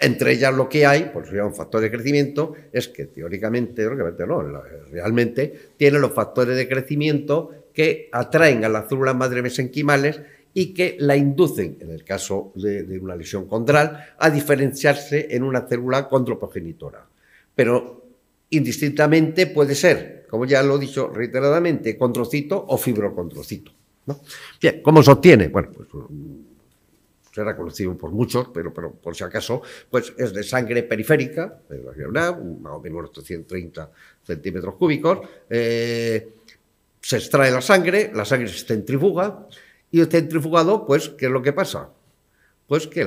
entre ellas lo que hay, por eso se llama un factor de crecimiento, es que teóricamente no, realmente tiene los factores de crecimiento que atraen a las células madre mesenquimales y que la inducen, en el caso de una lesión condral, a diferenciarse en una célula condroprogenitora. Pero indistintamente puede ser, como ya lo he dicho reiteradamente, condrocito o fibrocondrocito, ¿no? Bien, ¿cómo se obtiene? Bueno, pues será conocido por muchos, pero por si acaso, pues es de sangre periférica, más o menos 830 centímetros cúbicos. Se extrae la sangre se centrifuga, y el centrifugado, pues, ¿qué es lo que pasa? Pues que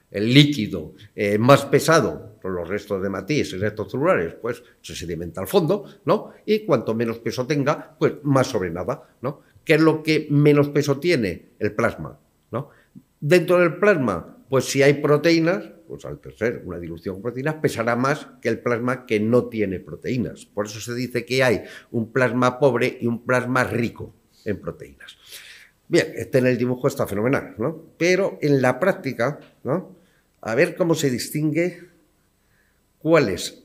el líquido más pesado, por los restos de Matisse y restos celulares, pues se sedimenta al fondo, ¿no? Y cuanto menos peso tenga, pues más sobre nada, ¿no? ¿Qué es lo que menos peso tiene? El plasma, ¿no? Dentro del plasma, pues si hay proteínas, pues al ser una dilución con proteínas, pesará más que el plasma que no tiene proteínas. Por eso se dice que hay un plasma pobre y un plasma rico en proteínas. Bien, en el dibujo está fenomenal, ¿no? Pero en la práctica, ¿no? A ver cómo se distingue cuál es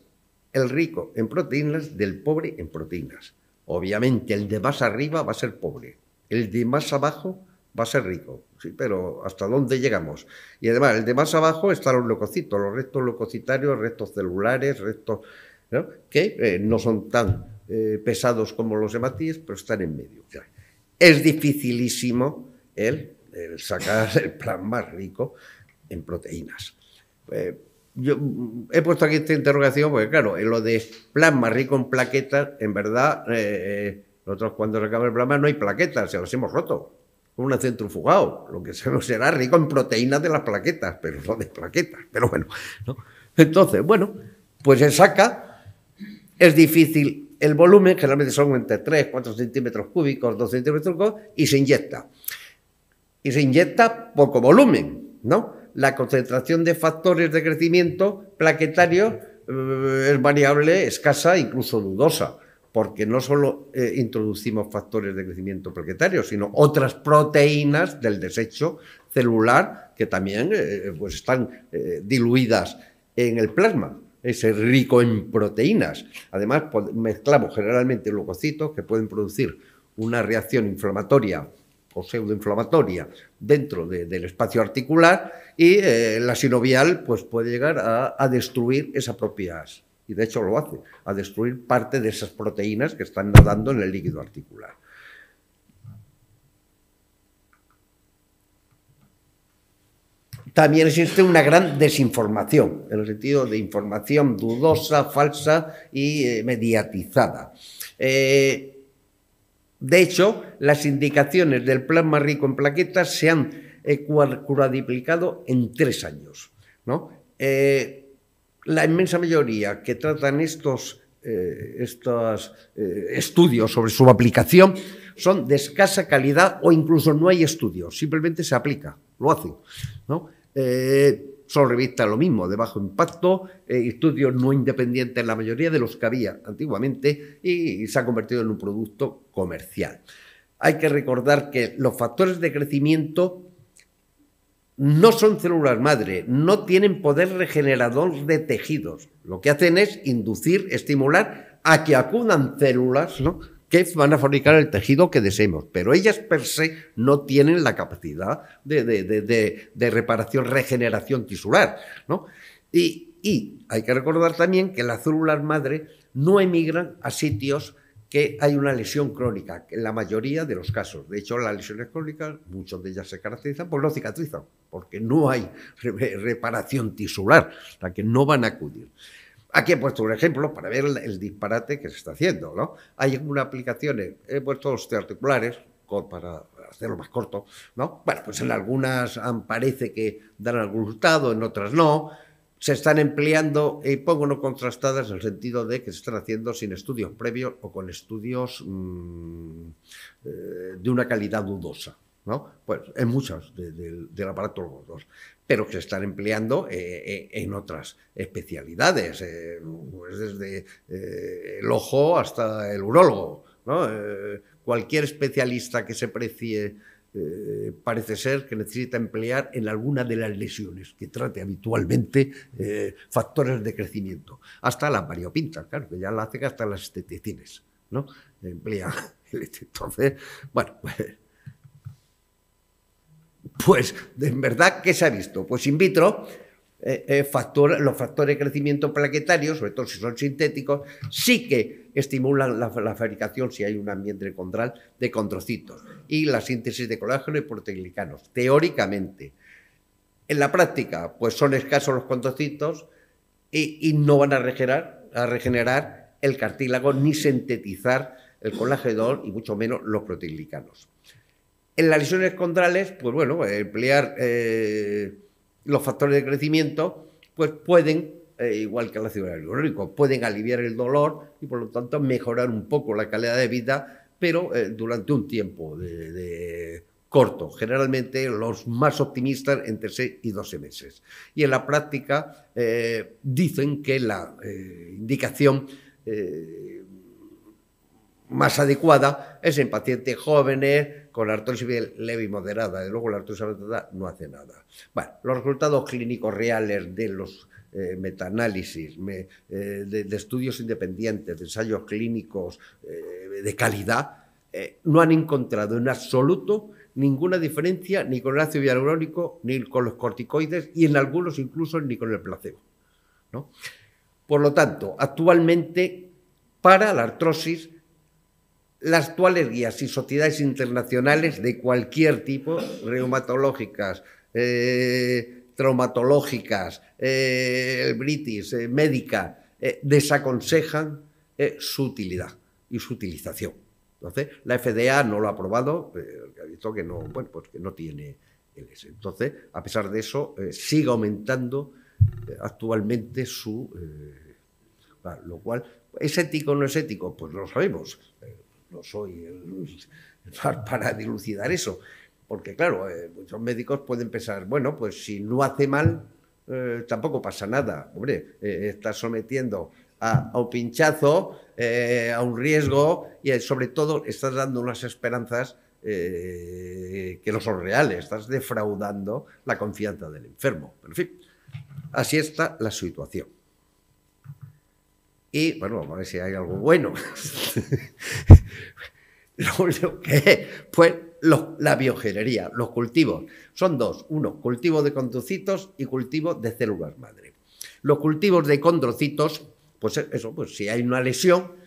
el rico en proteínas del pobre en proteínas. Obviamente el de más arriba va a ser pobre, el de más abajo va a ser rico, sí, pero ¿hasta dónde llegamos? Y además, el de más abajo están los leucocitos, los restos leucocitarios, restos celulares, restos, ¿no? Que no son tan pesados como los de Matisse, pero están en medio. Ya. Es dificilísimo el sacar el plasma rico en proteínas. Yo he puesto aquí esta interrogación porque, claro, en lo de plasma rico en plaquetas, en verdad, nosotros cuando sacamos el plasma no hay plaquetas, se las hemos roto. Con un centrifugado, lo que será rico en proteínas de las plaquetas, pero no de plaquetas, pero bueno, ¿no? Entonces, bueno, pues se saca, es difícil el volumen, generalmente son entre 3, 4 centímetros cúbicos, 2 centímetros cúbicos, y se inyecta. Y se inyecta poco volumen, ¿no? La concentración de factores de crecimiento plaquetario es variable, escasa, incluso dudosa, porque no solo introducimos factores de crecimiento plaquetario, sino otras proteínas del desecho celular que también pues están diluidas en el plasma. Es rico en proteínas. Además, mezclamos generalmente leucocitos que pueden producir una reacción inflamatoria o pseudoinflamatoria dentro del espacio articular, y la sinovial pues, puede llegar a destruir esas propias, y de hecho lo hace, a destruir parte de esas proteínas que están nadando en el líquido articular. También existe una gran desinformación, en el sentido de información dudosa, falsa y mediatizada. De hecho, las indicaciones del plasma rico en plaquetas se han cuadruplicado en 3 años, ¿no? La inmensa mayoría que tratan estos estudios sobre su aplicación son de escasa calidad o incluso no hay estudios, simplemente se aplica, lo hacen, ¿no? Son revistas lo mismo, de bajo impacto, estudios no independientes en la mayoría de los que había antiguamente, y se ha convertido en un producto comercial. Hay que recordar que los factores de crecimiento no son células madre, no tienen poder regenerador de tejidos. Lo que hacen es inducir, estimular a que acudan células, ¿no?, que van a fabricar el tejido que deseemos, pero ellas per se no tienen la capacidad de reparación, regeneración tisular, ¿no? Y hay que recordar también que las células madre no emigran a sitios que hay una lesión crónica, en la mayoría de los casos. De hecho, las lesiones crónicas, muchas de ellas se caracterizan por no cicatrizan, porque no hay reparación tisular, o sea, que no van a acudir. Aquí he puesto un ejemplo para ver el disparate que se está haciendo, ¿no? Hay algunas aplicaciones, he puesto osteoarticulares para hacerlo más corto, ¿no? Bueno, pues en algunas parece que dan algún resultado, en otras no. Se están empleando, y pongo no contrastadas, en el sentido de que se están haciendo sin estudios previos o con estudios de una calidad dudosa, ¿no? Pues en muchas del aparato gordos, pero que se están empleando en otras especialidades, pues desde el ojo hasta el urólogo, ¿no? Cualquier especialista que se precie parece ser que necesita emplear en alguna de las lesiones que trate habitualmente factores de crecimiento, hasta las variopintas, claro, que ya la hacen hasta las esteticines, ¿no? Emplea. Entonces, bueno, pues en verdad, ¿qué se ha visto? Pues in vitro, los factores de crecimiento plaquetario, sobre todo si son sintéticos, sí que estimulan la fabricación, si hay un ambiente condral, de condrocitos y la síntesis de colágeno y proteoglicanos, teóricamente. En la práctica, pues son escasos los condrocitos y no van a regenerar el cartílago ni sintetizar el colágeno y mucho menos los proteoglicanos. En las lesiones condrales, pues bueno, emplear los factores de crecimiento, pues pueden, igual que el ácido hialurónico, pueden aliviar el dolor y por lo tanto mejorar un poco la calidad de vida, pero durante un tiempo corto, generalmente los más optimistas entre 6 y 12 meses. Y en la práctica dicen que la indicación más adecuada es en pacientes jóvenes con artrosis leve y moderada. De luego la artrosis avanzada no hace nada. Bueno, los resultados clínicos reales de los metaanálisis, de estudios independientes, de ensayos clínicos de calidad, no han encontrado en absoluto ninguna diferencia ni con el ácido hialurónico ni con los corticoides y en algunos incluso ni con el placebo, ¿no? Por lo tanto, actualmente para la artrosis, las actuales guías y sociedades internacionales de cualquier tipo, reumatológicas, traumatológicas, el British, médica, desaconsejan su utilidad y su utilización. Entonces, la FDA no lo ha aprobado, ha visto que no, bueno, pues que no tiene LS. Entonces, a pesar de eso, sigue aumentando actualmente su... lo cual, ¿es ético o no es ético? Pues no lo sabemos. No soy para dilucidar eso. Porque, claro, muchos médicos pueden pensar, bueno, pues si no hace mal, tampoco pasa nada. Hombre, estás sometiendo a un pinchazo, a un riesgo y sobre todo estás dando unas esperanzas que no son reales, estás defraudando la confianza del enfermo. Pero, en fin, así está la situación. Y, bueno, vamos a ver si hay algo bueno. Pues la bioingeniería, los cultivos. Son dos. Uno, cultivo de condrocitos y cultivo de células madre. Los cultivos de condrocitos, pues eso, pues si hay una lesión,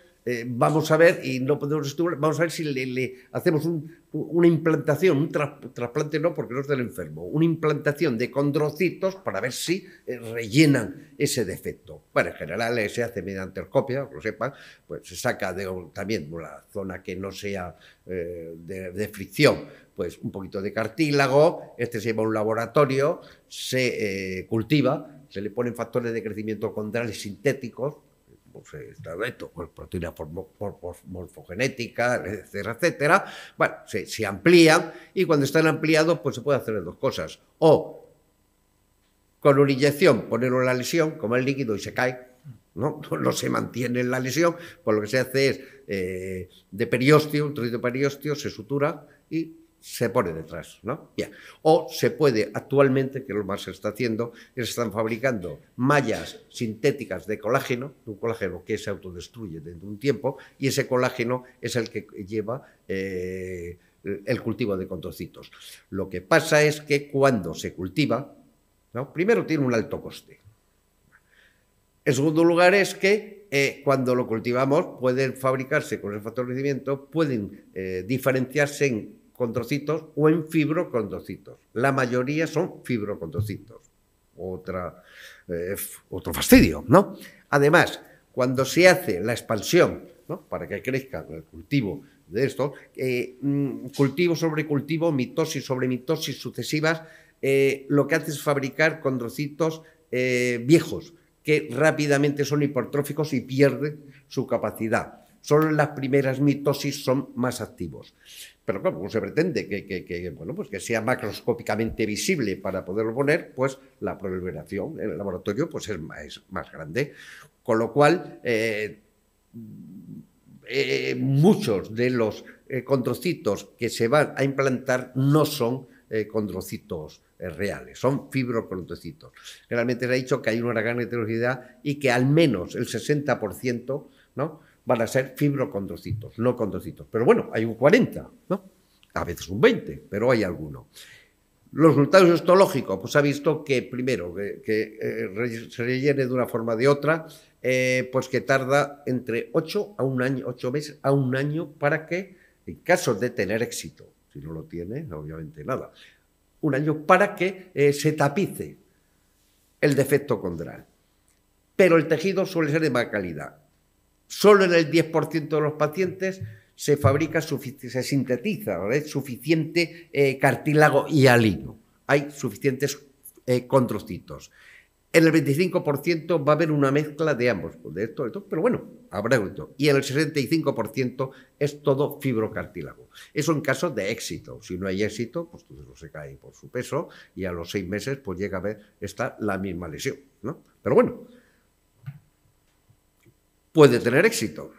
vamos a ver, y no podemos estudiar, vamos a ver si le hacemos una implantación, un trasplante no, porque no es del enfermo, una implantación de condrocitos para ver si rellenan ese defecto. Bueno, en general se hace mediante endoscopia, que lo sepan, pues se saca también de la zona que no sea de fricción, pues un poquito de cartílago, se lleva a un laboratorio, se cultiva, se le ponen factores de crecimiento condrales sintéticos, pues, proteínas morfogenéticas, etcétera, etcétera. Bueno, se amplían y cuando están ampliados, pues se puede hacer dos cosas. O con una inyección ponerlo en la lesión, como el líquido y se cae, no se mantiene en la lesión, pues lo que se hace es de periósteo, un trocito de periósteo, se sutura y se pone detrás, ¿no? Bien. O se puede, actualmente, que lo más se está haciendo, es están fabricando mallas sintéticas de colágeno, un colágeno que se autodestruye dentro de un tiempo, y ese colágeno es el que lleva el cultivo de condrocitos. Lo que pasa es que cuando se cultiva, ¿no? Primero tiene un alto coste. En segundo lugar es que cuando lo cultivamos pueden fabricarse con el factor de crecimiento, pueden diferenciarse en condrocitos o en fibrocondrocitos. La mayoría son fibrocondrocitos. Otro fastidio, ¿no? Además, cuando se hace la expansión, ¿no? Para que crezca el cultivo de esto, cultivo sobre cultivo, mitosis sobre mitosis sucesivas, lo que hace es fabricar condrocitos viejos, que rápidamente son hipertróficos y pierden su capacidad. Solo en las primeras mitosis son más activos. Pero claro, como se pretende que sea macroscópicamente visible para poderlo poner, pues la proliferación en el laboratorio pues es más grande. Con lo cual, muchos de los condrocitos que se van a implantar no son condrocitos reales, son fibrocondrocitos. Realmente se ha dicho que hay una gran heterogeneidad y que al menos el 60%, ¿no?, van a ser fibrocondrocitos, no condrocitos. Pero bueno, hay un 40, ¿no? A veces un 20, pero hay alguno. Los resultados histológicos, pues ha visto que primero que se rellene de una forma o de otra, pues que tarda entre 8 meses a un año para que, en caso de tener éxito, si no lo tiene, obviamente nada, un año para que se tapice el defecto condral. Pero el tejido suele ser de mala calidad. Solo en el 10% de los pacientes se fabrica, se sintetiza, ¿vale?, suficiente cartílago hialino. Hay suficientes condrocitos. En el 25% va a haber una mezcla de ambos, de esto, pero bueno, habrá esto. Y en el 65% es todo fibrocartílago. Eso en caso de éxito. Si no hay éxito, pues todo se cae por su peso y a los 6 meses pues llega a ver la misma lesión, ¿no? Pero bueno, puede tener éxito.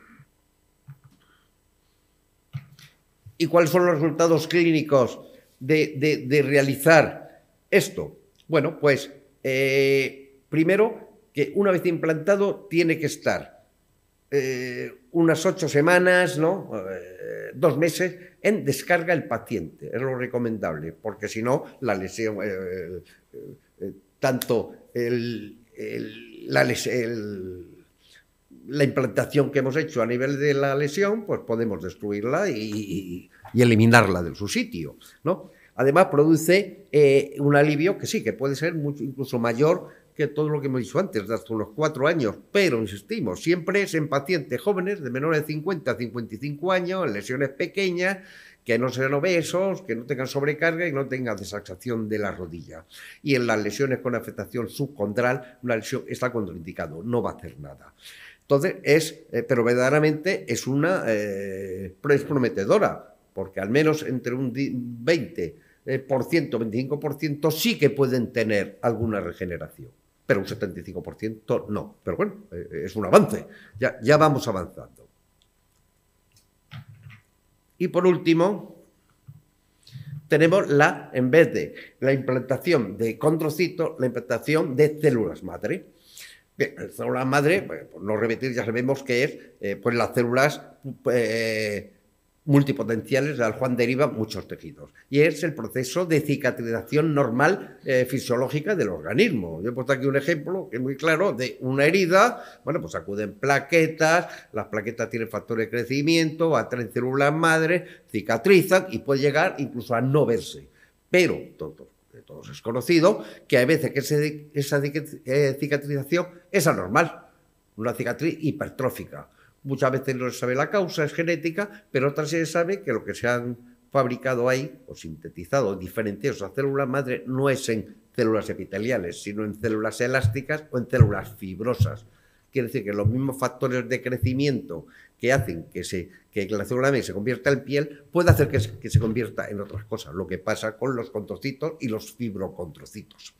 ¿Y cuáles son los resultados clínicos de realizar esto? Bueno, pues primero que una vez implantado tiene que estar unas 8 semanas, ¿no? 2 meses en descarga el paciente, es lo recomendable, porque si no la lesión, tanto la implantación que hemos hecho a nivel de la lesión, pues podemos destruirla y eliminarla de su sitio, ¿no? Además, produce un alivio que sí, que puede ser incluso mayor que todo lo que hemos dicho antes, de hasta unos 4 años, pero, insistimos, siempre es en pacientes jóvenes de menores de 50 a 55 años, en lesiones pequeñas, que no sean obesos, que no tengan sobrecarga y no tengan desaxación de la rodilla. Y en las lesiones con afectación subcondral, una lesión está contraindicado, no va a hacer nada. Entonces, pero verdaderamente es prometedora, porque al menos entre un 20%, 25% sí que pueden tener alguna regeneración, pero un 75% no. Pero bueno, es un avance, ya vamos avanzando. Y por último, tenemos en vez de la implantación de condrocitos, la implantación de células madre. Bien, las células madre, por no repetir, ya sabemos que es pues las células multipotenciales, del cual derivan muchos tejidos. Y es el proceso de cicatrización normal fisiológica del organismo. Yo he puesto aquí un ejemplo que es muy claro de una herida. Bueno, pues acuden plaquetas, las plaquetas tienen factores de crecimiento, atraen células madre, cicatrizan y puede llegar incluso a no verse. Pero de todos es conocido que hay veces que esa cicatrización es anormal, una cicatriz hipertrófica. Muchas veces no se sabe la causa, es genética, pero otras se sabe que lo que se han fabricado ahí, o sintetizado, diferenciados a células madre, no es en células epiteliales, sino en células elásticas o en células fibrosas. Quiere decir que los mismos factores de crecimiento que hacen que la célula madre se convierta en piel, puede hacer que se convierta en otras cosas, lo que pasa con los condrocitos y los fibrocondrocitos.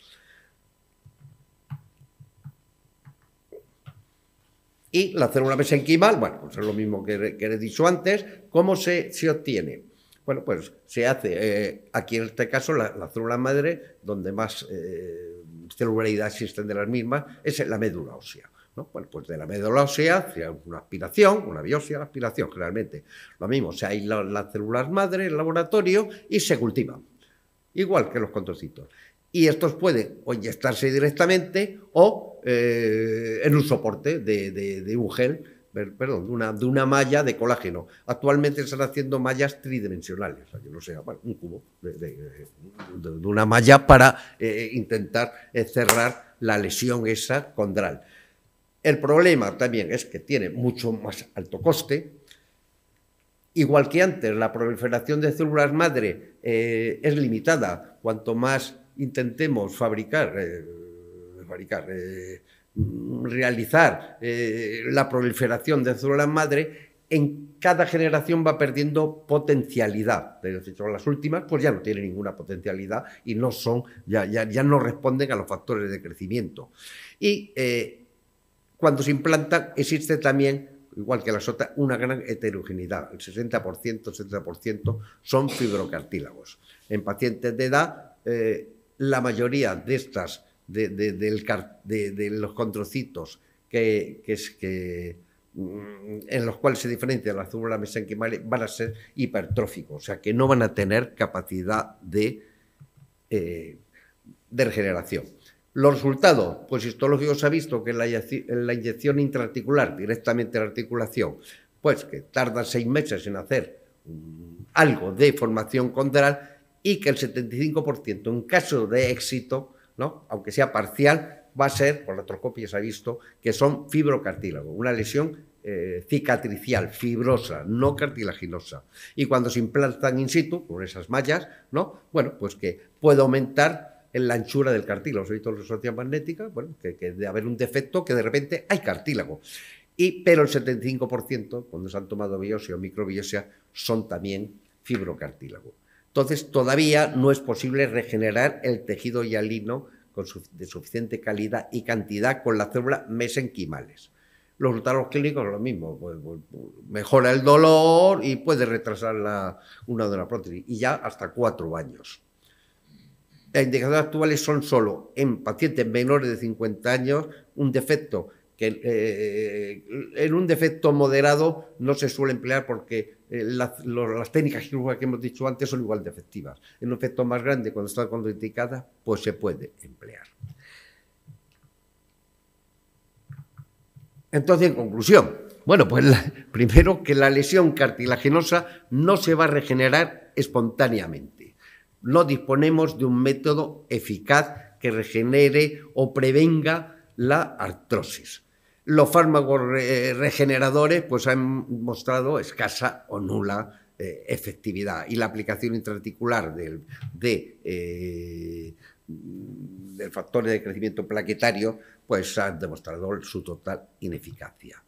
Y la célula mesenquimal, bueno, pues es lo mismo que he dicho antes. ¿Cómo se obtiene? Bueno, pues se hace, aquí en este caso, la célula madre, donde más celularidad existen de las mismas, es en la médula ósea, ¿no? Bueno, pues de la médula ósea hacia una aspiración, una biopsia, aspiración, generalmente. Lo mismo, se aíslan las células madre en el laboratorio y se cultivan, igual que los condrocitos. Y estos pueden o inyectarse directamente o en un soporte de un gel, perdón, de una malla de colágeno. Actualmente están haciendo mallas tridimensionales, o sea, que no sea, bueno, un cubo de una malla para intentar cerrar la lesión esa condral. El problema también es que tiene mucho más alto coste. Igual que antes, la proliferación de células madre es limitada. Cuanto más intentemos realizar la proliferación de células madre, en cada generación va perdiendo potencialidad. De hecho, las últimas pues ya no tienen ninguna potencialidad y no son, ya no responden a los factores de crecimiento. Y cuando se implantan existe también, igual que las otras, una gran heterogeneidad. El 60%, 70% son fibrocartílagos. En pacientes de edad, la mayoría de estas, de los condrocitos en los cuales se diferencian las células mesenquimales, van a ser hipertróficos, o sea que no van a tener capacidad de de regeneración. Los resultados, pues histológicos, se ha visto que la inyección intraarticular, directamente a la articulación, pues que tarda 6 meses en hacer algo de formación condral y que el 75% en caso de éxito, ¿no?, aunque sea parcial, va a ser, por la artroscopia se ha visto, que son fibrocartílago, una lesión cicatricial, fibrosa, no cartilaginosa. Y cuando se implantan in situ, por esas mallas, ¿no?, bueno, pues que puede aumentar en la anchura del cartílago. Sobre todo la resonancia magnética, bueno, que de haber un defecto, que de repente hay cartílago. Pero el 75%, cuando se han tomado biopsia o microbiopsia, son también fibrocartílago. Entonces, todavía no es posible regenerar el tejido hialino de suficiente calidad y cantidad con las células mesenquimales. Los resultados clínicos son lo mismo, pues, mejora el dolor y puede retrasar una de la prótesis, y ya hasta 4 años. Las indicaciones actuales son solo en pacientes menores de 50 años, un defecto que en un defecto moderado no se suele emplear porque las técnicas quirúrgicas que hemos dicho antes son igual de efectivas. En un efecto más grande, cuando está contraindicada, pues se puede emplear. Entonces, en conclusión, bueno, pues primero que la lesión cartilaginosa no se va a regenerar espontáneamente. No disponemos de un método eficaz que regenere o prevenga la artrosis. Los fármacos regeneradores pues han mostrado escasa o nula efectividad, y la aplicación intraarticular del factor de crecimiento plaquetario pues ha demostrado su total ineficacia.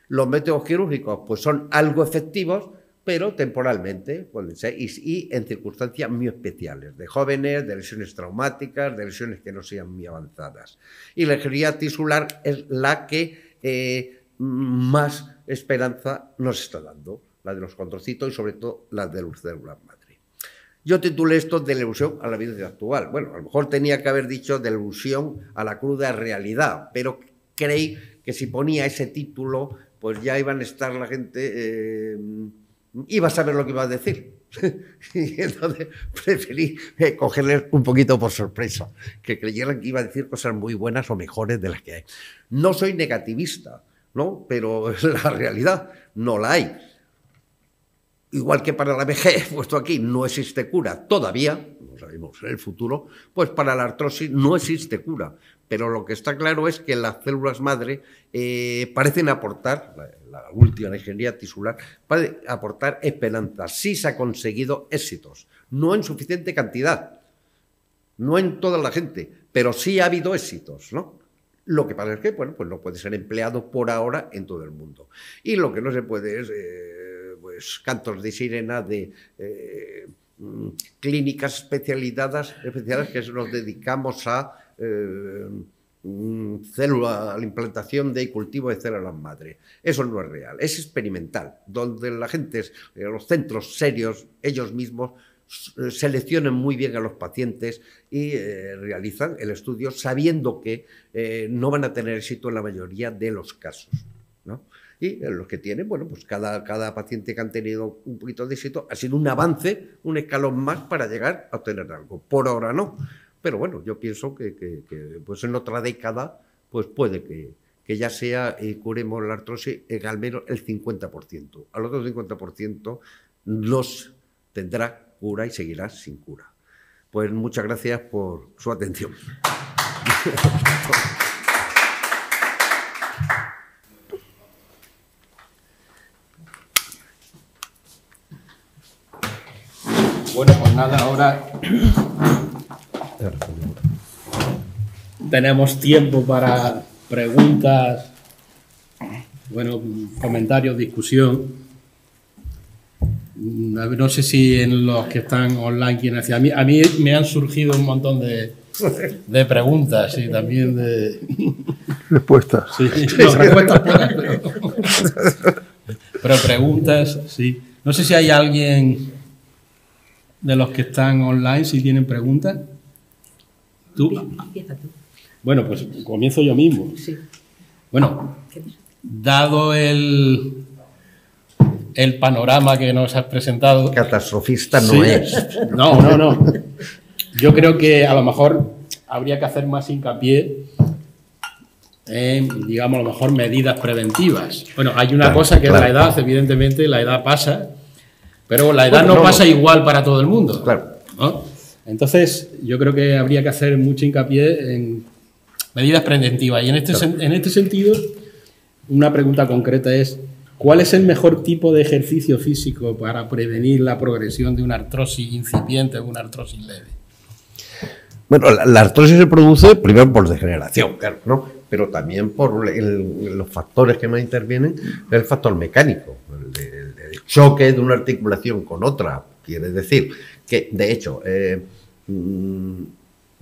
Los métodos quirúrgicos pues son algo efectivos, pero temporalmente pueden ser, y en circunstancias muy especiales, de jóvenes, de lesiones traumáticas, de lesiones que no sean muy avanzadas. Y la ingeniería tisular es la que más esperanza nos está dando, la de los condrocitos y sobre todo la de las células madre. Yo titulé esto de la ilusión a la vida actual. Bueno, a lo mejor tenía que haber dicho de la ilusión a la cruda realidad, pero creí que si ponía ese título, pues ya iban a estar la gente... iba a saber lo que iba a decir. Y entonces preferí cogerles un poquito por sorpresa, que creyeran que iba a decir cosas muy buenas o mejores de las que hay. No soy negativista, ¿no?, pero la realidad no la hay. Igual que para la vejez, puesto aquí no existe cura todavía, no sabemos en el futuro, pues para la artrosis no existe cura. Pero lo que está claro es que las células madre parecen aportar, la última ingeniería tisular, parece aportar esperanza. Sí se ha conseguido éxitos, no en suficiente cantidad, no en toda la gente, pero sí ha habido éxitos, ¿no? Lo que pasa es que, bueno, pues no puede ser empleado por ahora en todo el mundo. Y lo que no se puede es, pues, cantos de sirena de clínicas especializadas que nos dedicamos a la implantación de cultivo de células madre. Eso no es real, es experimental, donde la gente, los centros serios, ellos mismos seleccionan muy bien a los pacientes y realizan el estudio sabiendo que no van a tener éxito en la mayoría de los casos, ¿no? Y en los que tienen, bueno, pues cada paciente que han tenido un poquito de éxito ha sido un avance, un escalón más para llegar a obtener algo. Por ahora no. Pero bueno, yo pienso que pues en otra década pues puede que ya sea y curemos la artrosis en al menos el 50%. Al otro 50% los tendrá cura y seguirá sin cura. Pues muchas gracias por su atención. Bueno, pues nada, ahora tenemos tiempo para preguntas, bueno, comentarios, discusión. No sé si en los que están online quieren decir. A mí me han surgido un montón de preguntas y también de respuestas. Sí, no, respuestas pocas, pero preguntas, sí. No sé si hay alguien de los que están online, si tienen preguntas. ¿Tú? Empieza tú. Bueno, pues comienzo yo mismo. Sí. Bueno, dado el panorama que nos has presentado... Catastrofista no sí, es. No. Yo creo que a lo mejor habría que hacer más hincapié en, digamos, a lo mejor medidas preventivas. Bueno, hay una cosa que es la edad, evidentemente, la edad pasa, pero la edad no pasa igual para todo el mundo. Claro. ¿No? Entonces, yo creo que habría que hacer mucho hincapié en medidas preventivas. Y en este sentido, una pregunta concreta es: ¿cuál es el mejor tipo de ejercicio físico para prevenir la progresión de una artrosis incipiente o una artrosis leve? Bueno, la artrosis se produce primero por degeneración, claro, ¿no? Pero también por los factores que más intervienen, el factor mecánico, el choque de una articulación con otra. Quiere decir que, de hecho,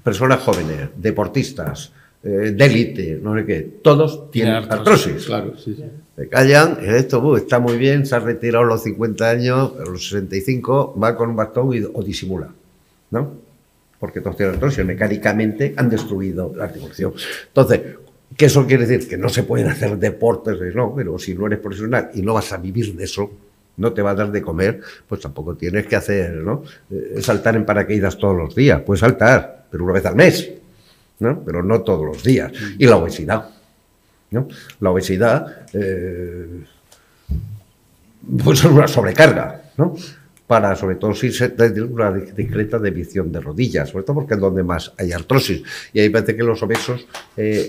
personas jóvenes, deportistas, de élite, no sé qué, todos tienen artrosis. Claro, sí, sí. Se callan, esto está muy bien, se ha retirado a los 50 años, a los 65, va con un bastón o disimula, ¿no? Porque todos tienen artrosis, mecánicamente han destruido la articulación. Entonces, ¿qué eso quiere decir? Que no se pueden hacer deportes, no, pero si no eres profesional y no vas a vivir de eso, no te va a dar de comer, pues tampoco tienes que hacer, ¿no? Saltar en paracaídas todos los días, puedes saltar, pero una vez al mes, ¿no? Pero no todos los días. Y la obesidad, ¿no? La obesidad, pues es una sobrecarga, ¿no? Para, sobre todo, si se tiene una discreta desviación de rodillas, sobre todo porque es donde más hay artrosis. Y ahí parece que los obesos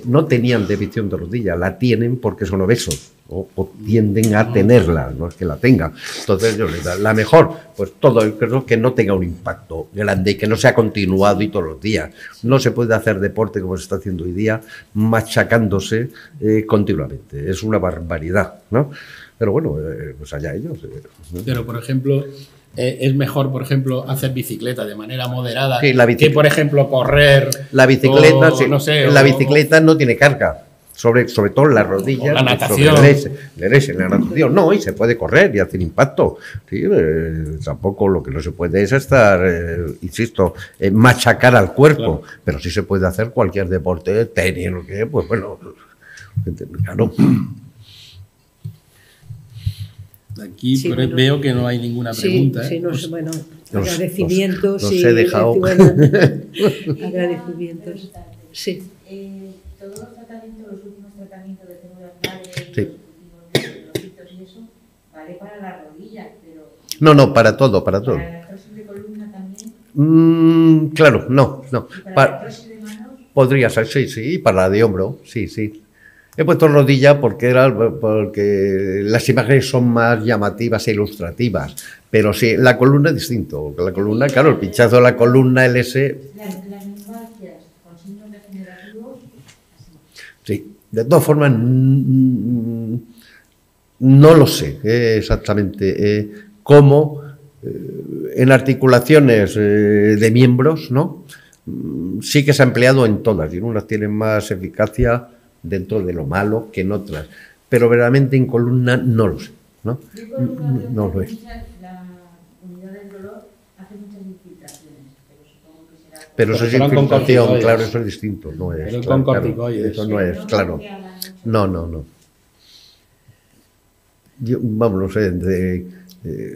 no tenían desviación de rodilla, la tienen porque son obesos, o tienden a tenerla, no es que la tengan. Entonces, yo les da la mejor, pues todo, creo que no tenga un impacto grande y que no sea continuado y todos los días. No se puede hacer deporte como se está haciendo hoy día, machacándose continuamente. Es una barbaridad, ¿no? Pero bueno, pues allá ellos. Pero, por ejemplo, es mejor, por ejemplo, hacer bicicleta de manera moderada sí, que, por ejemplo, correr. La bicicleta, o, sí, no sé, la bicicleta no tiene carga. Sobre todo las rodillas. La natación. La natación. No, y se puede correr y hacer impacto. Sí, tampoco lo que no se puede es estar, insisto, machacar al cuerpo. Claro. Pero sí se puede hacer cualquier deporte, tenis, lo que, pues bueno, claro. Aquí sí, bueno, veo que no hay ninguna pregunta. Sí, no sé, bueno, agradecimientos. Los he dejado. Agradecimientos. Sí. Todos los tratamientos, los últimos tratamientos de células madre, sí. los hitos y eso, vale para la rodilla, pero... No, para todo, para todo. ¿Para la artrosis de columna también? Claro, no. ¿Y para la artrosis de manos? Podría ser, sí, para la de hombro, sí. He puesto rodilla porque las imágenes son más llamativas e ilustrativas, pero sí, la columna es distinto. La columna, claro, el pinchazo de la columna LS... Las lumbalgias con síntomas degenerativos... Sí, de todas formas, no lo sé exactamente cómo en articulaciones de miembros, ¿no? Sí que se ha empleado en todas, y unas tienen más eficacia dentro de lo malo que en otras, pero verdaderamente en columna no lo sé, ¿no? No lo es. La unidad del dolor hace muchas infiltraciones, pero supongo que será... Pero eso es infiltración, claro, eso es distinto, no es. Pero claro, con corticoides. Eso no es, claro. No. Yo, vamos, no sé,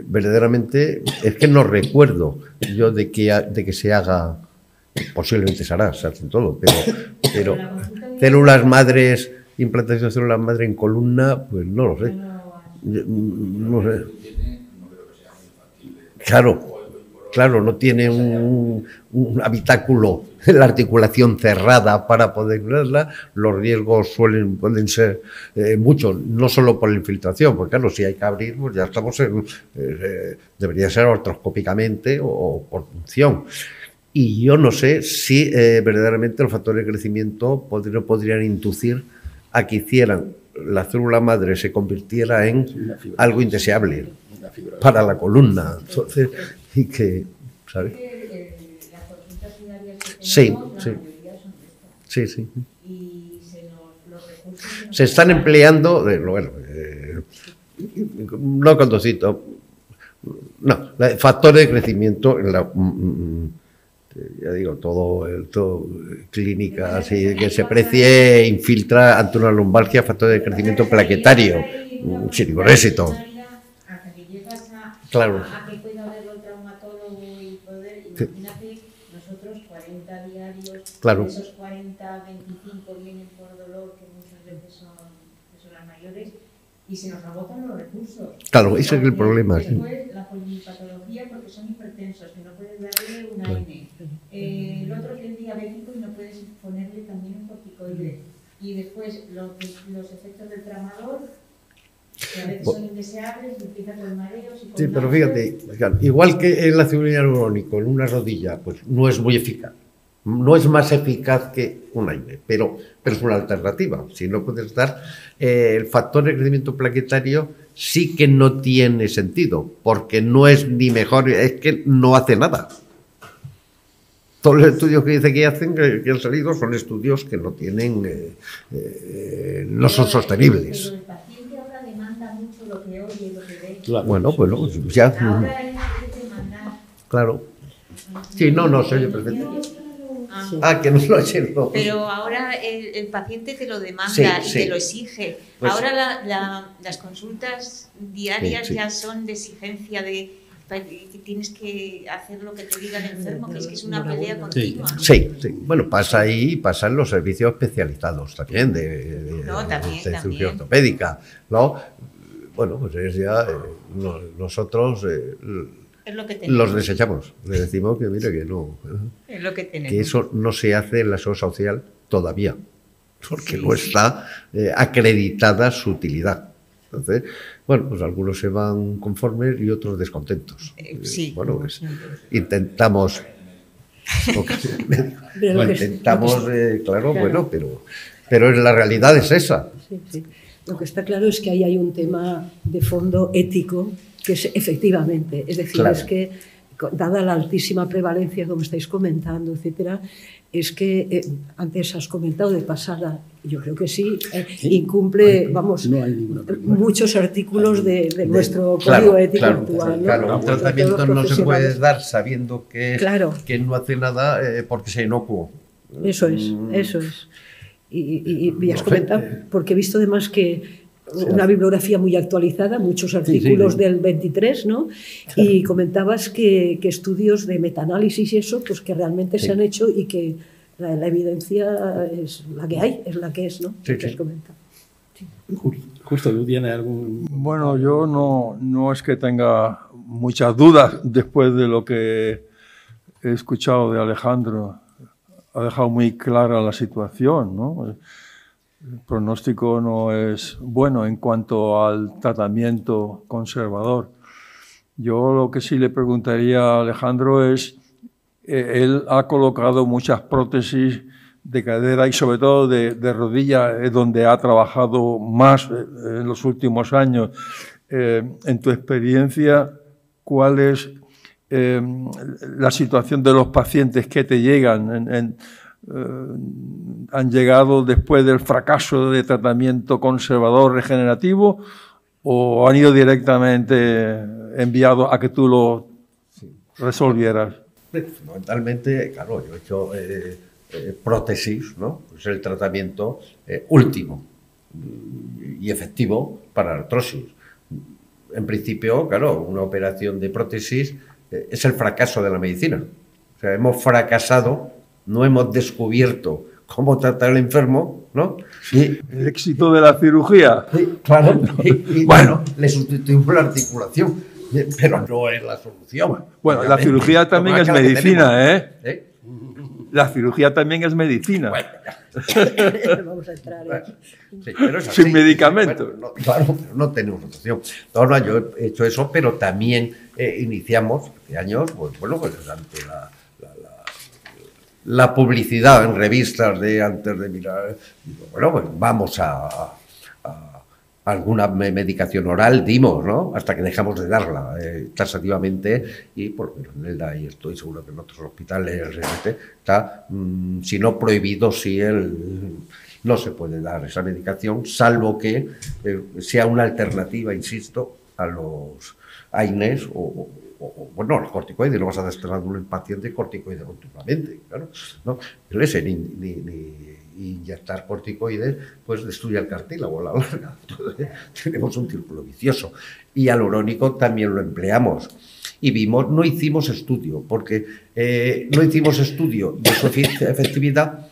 verdaderamente es que no recuerdo yo de que se haga, posiblemente se hace todo, pero células madres, implantación de células madre en columna, pues no lo sé. No sé. Claro, no tiene un habitáculo en la articulación cerrada para poder verla. Los riesgos pueden ser muchos, no solo por la infiltración, porque claro, si hay que abrir, pues ya estamos debería ser artroscópicamente o por punción. Y yo no sé si verdaderamente los factores de crecimiento podrían inducir a que hicieran la célula madre se convirtiera en algo indeseable para la columna. Entonces, y que, ¿sabes? Las consultas diarias que sí. mayoría son de estas. Sí. Y los recursos... Se están empleando, no conducito, no, factores de crecimiento en la... ya digo, todo clínica así que se precie, infiltra ante una lumbalgia, factor de crecimiento plaquetario, sin ningún éxito. Hasta que llegas claro. a que pueda verlo el traumatólogo y poder, imagínate, nosotros Claro. de esos 40, 25 vienen por dolor, que muchas veces son personas mayores, y se nos agotan los recursos. Claro, ese es el problema. Sí. Después, la polipatología, porque son hipertensos, que no puedes darle una N. El otro que es diabético y no puedes ponerle también un corticoide. Y después, los efectos del tramador, que a veces son indeseables, y empieza con mareos y con Sí, pero náuseas. fíjate, igual que el ácido hialurónico en una rodilla, pues no es muy eficaz. No es más eficaz que un AINE, pero es una alternativa. Si no puedes dar, el factor de crecimiento plaquetario sí que no tiene sentido, porque no es ni mejor, es que no hace nada. Todos los estudios que dice que hacen, que han salido, son estudios que no tienen, no son sostenibles. Pero el paciente ahora demanda mucho lo que oye y lo que ve. Claro. Bueno, ya. Ahora es demandar. Claro. Sí, no, se oye perfecto. Que no lo oyen, no. Pero ahora el paciente te lo demanda Sí, y sí. te lo exige. Pues- ahora las consultas diarias Sí, sí. ya son de exigencia de que tienes que hacer lo que te diga el enfermo, que es una pelea continua. Sí, sí. Bueno, pasa ahí, pasan los servicios especializados también, de cirugía también. ortopédica, ¿no? Bueno, pues es ya, nosotros Es lo que tenemos. los desechamos, le decimos que mire que no, Es lo que tenemos. que eso no se hace en la seguridad social todavía, porque no está acreditada su utilidad. Entonces, bueno, pues algunos se van conformes y otros descontentos. Sí. Bueno, pues intentamos, Pero intentamos, claro, claro. bueno, pero la realidad es esa. Sí, sí. Lo que está claro es que ahí hay un tema de fondo ético, que es efectivamente, es decir, Claro. es que dada la altísima prevalencia, como estáis comentando, etcétera, es que antes has comentado de pasada, yo creo que sí, incumple, vamos, no hay ninguna pregunta. muchos artículos de nuestro Claro, código ético claro, actual. ¿no? claro, un Sobre todo tratamiento los no se puede profesionales. dar sabiendo que, Claro. que no hace nada porque sea inocuo. Eso es, eso es. Y has No sé. comentado, porque he visto además que una bibliografía muy actualizada, muchos artículos sí. del 23, ¿no? Y comentabas que estudios de metaanálisis y eso, pues que realmente se han hecho y que la evidencia es la que hay, es la que es, ¿no? Sí, Que has sí. comentado. Justo, ¿tú tienes algún...? Bueno, yo no es que tenga muchas dudas después de lo que he escuchado de Alejandro. Ha dejado muy clara la situación, ¿no? El pronóstico no es bueno en cuanto al tratamiento conservador. Yo lo que sí le preguntaría a Alejandro es, él ha colocado muchas prótesis de cadera y sobre todo de rodilla, donde ha trabajado más en los últimos años. En tu experiencia, ¿cuál es la situación de los pacientes que te llegan? ¿Han llegado después del fracaso de tratamiento conservador regenerativo o han ido directamente enviados a que tú lo resolvieras? Fundamentalmente, claro, yo he hecho prótesis, ¿no? Es el tratamiento último y efectivo para la artrosis. En principio, claro, una operación de prótesis es el fracaso de la medicina. O sea, hemos fracasado, no hemos descubierto cómo tratar al enfermo, ¿no? Y, ¿El éxito de la cirugía? claro, y bueno, le sustituimos la articulación, pero no es la solución. Bueno, la obviamente. cirugía también Lo es más que medicina, tenemos, La cirugía también es medicina. Bueno, Vamos a entrar en... sí, pero es así. Sin medicamento. Bueno, no, claro, pero no tenemos opción. No, yo he hecho eso, pero también iniciamos hace años, pues bueno, pues ante la publicidad en revistas de antes de mirar, digo, bueno, pues vamos a alguna medicación oral, dimos, ¿no? Hasta que dejamos de darla taxativamente y por lo menos en el DA, y estoy seguro que en otros hospitales está, si no prohibido, si no se puede dar esa medicación, salvo que sea una alternativa, insisto, a los AINES o bueno, los corticoides. No vas a desterrar un paciente corticoide continuamente, claro, ¿no? Pero ese ni inyectar corticoides pues destruye el cartílago a la larga. Entonces, tenemos un círculo vicioso. Y hialurónico también lo empleamos. y vimos, no hicimos estudio, porque no hicimos estudio de su efectividad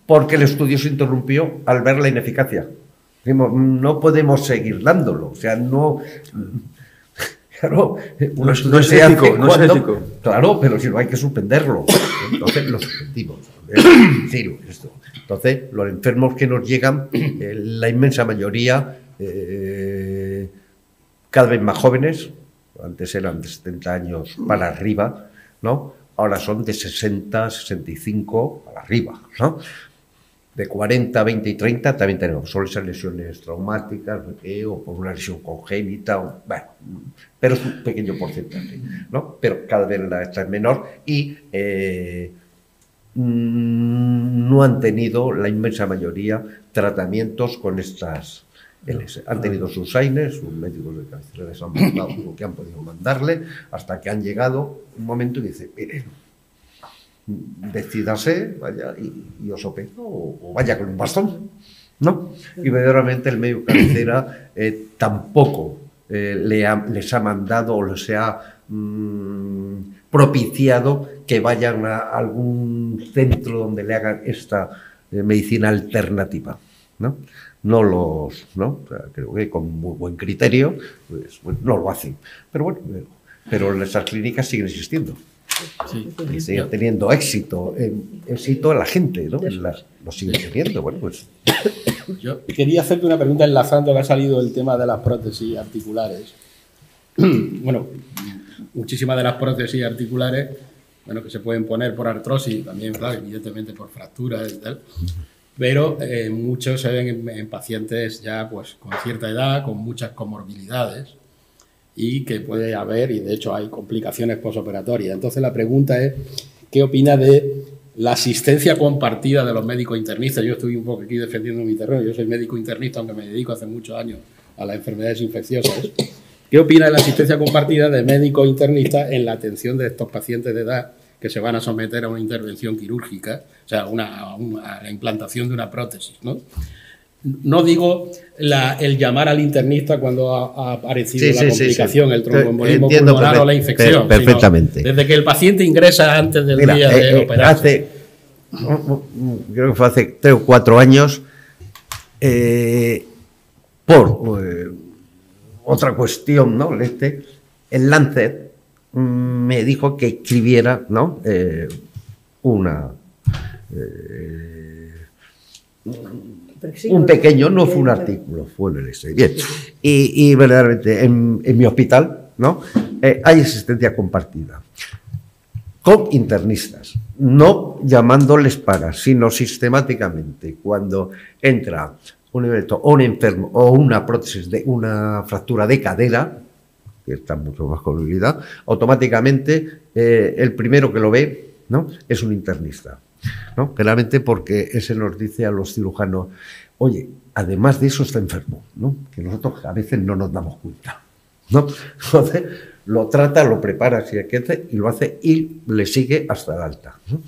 porque el estudio se interrumpió al ver la ineficacia. Dijimos, no podemos seguir dándolo, o sea, no... Claro, no es ético, no es ético. Claro, pero si no hay que suspenderlo. Entonces lo suspendimos. Entonces, los enfermos que nos llegan, la inmensa mayoría, cada vez más jóvenes, antes eran de 70 años para arriba, ¿no? Ahora son de 60, 65 para arriba, ¿no? De 40, 20 y 30 también tenemos, son esas lesiones traumáticas, o por una lesión congénita, bueno, pero es un pequeño porcentaje, ¿no? Pero cada vez esta es menor y no han tenido la inmensa mayoría tratamientos con estas LS. Han tenido sus AINES, sus médicos de cabecera les han mandado lo que han podido mandarle, hasta que han llegado un momento y dice, mire, decídase, vaya y os opero, o vaya con un bastón, ¿no? Y verdaderamente el médico cabecera tampoco les ha mandado o les ha propiciado que vayan a algún centro donde le hagan esta medicina alternativa, ¿no? ¿no? O sea, creo que con muy buen criterio, pues, bueno, no lo hacen. Pero bueno, pero esas clínicas siguen existiendo. Sí, y siguen teniendo éxito a la gente, ¿no? Lo siguen teniendo. Bueno, pues. Yo quería hacerte una pregunta enlazando que ha salido el tema de las prótesis articulares. Bueno, muchísimas de las prótesis articulares, bueno, que se pueden poner por artrosis, también, claro, evidentemente por fracturas y tal, pero muchos se ven en pacientes ya pues con cierta edad, con muchas comorbilidades, y que puede haber, y de hecho hay complicaciones posoperatorias. Entonces la pregunta es, ¿qué opina de la asistencia compartida de los médicos internistas? Yo estoy un poco aquí defendiendo mi terreno, yo soy médico internista, aunque me dedico hace muchos años a las enfermedades infecciosas. ¿Qué opina de la asistencia compartida de médicos internistas en la atención de estos pacientes de edad que se van a someter a una intervención quirúrgica, o sea, a la implantación de una prótesis, ¿no? No digo el llamar al internista cuando ha aparecido la complicación, el tromboembolismo pulmonar o la infección. Perfectamente. Desde que el paciente ingresa antes del día de operarse. Creo que fue hace 3 o 4 años, por otra cuestión, ¿no? El Lancet me dijo que escribiera, ¿no? Un pequeño, no fue un artículo, fue el LS. Bien. Y verdaderamente en mi hospital, ¿no? Hay asistencia compartida con internistas, no llamándoles para, sino sistemáticamente. Cuando entra un evento o un enfermo o una prótesis de una fractura de cadera, que está mucho más con movilidad, automáticamente el primero que lo ve, ¿no? Es un internista, ¿no? Claramente porque ese nos dice a los cirujanos, oye, además de eso está enfermo, ¿no? Que nosotros a veces no nos damos cuenta, ¿no? Entonces lo trata, lo prepara, si hace, y lo hace y le sigue hasta el alta, ¿no?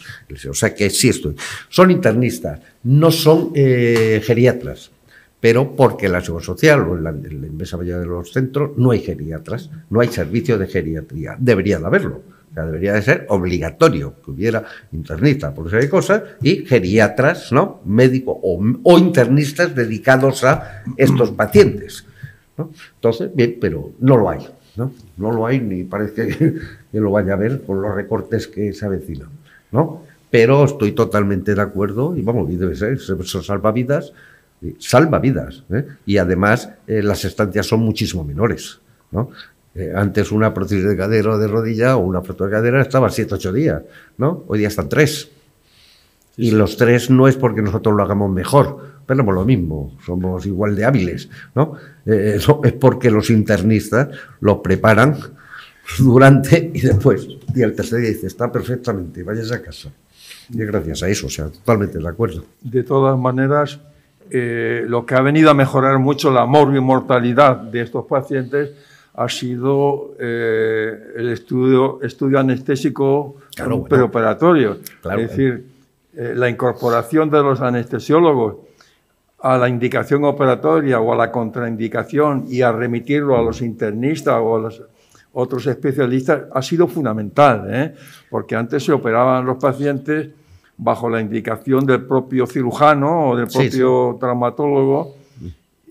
O sea que sí estoy. Son internistas, no son geriatras, pero porque la Seguridad Social o en la inmensa mayoría de los centros no hay geriatras, no hay servicio de geriatría. Debería de haberlo. O sea, debería de ser obligatorio que hubiera internistas por serie de cosas y geriatras, ¿no? Médicos o internistas dedicados a estos pacientes, ¿no? Entonces, bien, pero no lo hay, ¿no? No lo hay ni parece que lo vaya a ver con los recortes que se avecinan, ¿no? Pero estoy totalmente de acuerdo y vamos, y debe ser, eso salva vidas, ¿eh? Y además las estancias son muchísimo menores, ¿no? Antes una prótesis de cadera o de rodilla o una fractura de cadera estaba 7 o 8 días, ¿no? Hoy día están 3. Sí, y los 3 no es porque nosotros lo hagamos mejor, pero lo mismo, somos igual de hábiles, ¿no? No, es porque los internistas los preparan durante y después. Y el tercer día dice, está perfectamente, vayas a casa. Y gracias a eso, o sea, totalmente de acuerdo. De todas maneras, lo que ha venido a mejorar mucho la morbimortalidad de estos pacientes ha sido el estudio anestésico preoperatorio. Claro, es decir, la incorporación de los anestesiólogos a la indicación operatoria o a la contraindicación y a remitirlo a los internistas o otros especialistas, ha sido fundamental, porque antes se operaban los pacientes bajo la indicación del propio cirujano o del propio traumatólogo,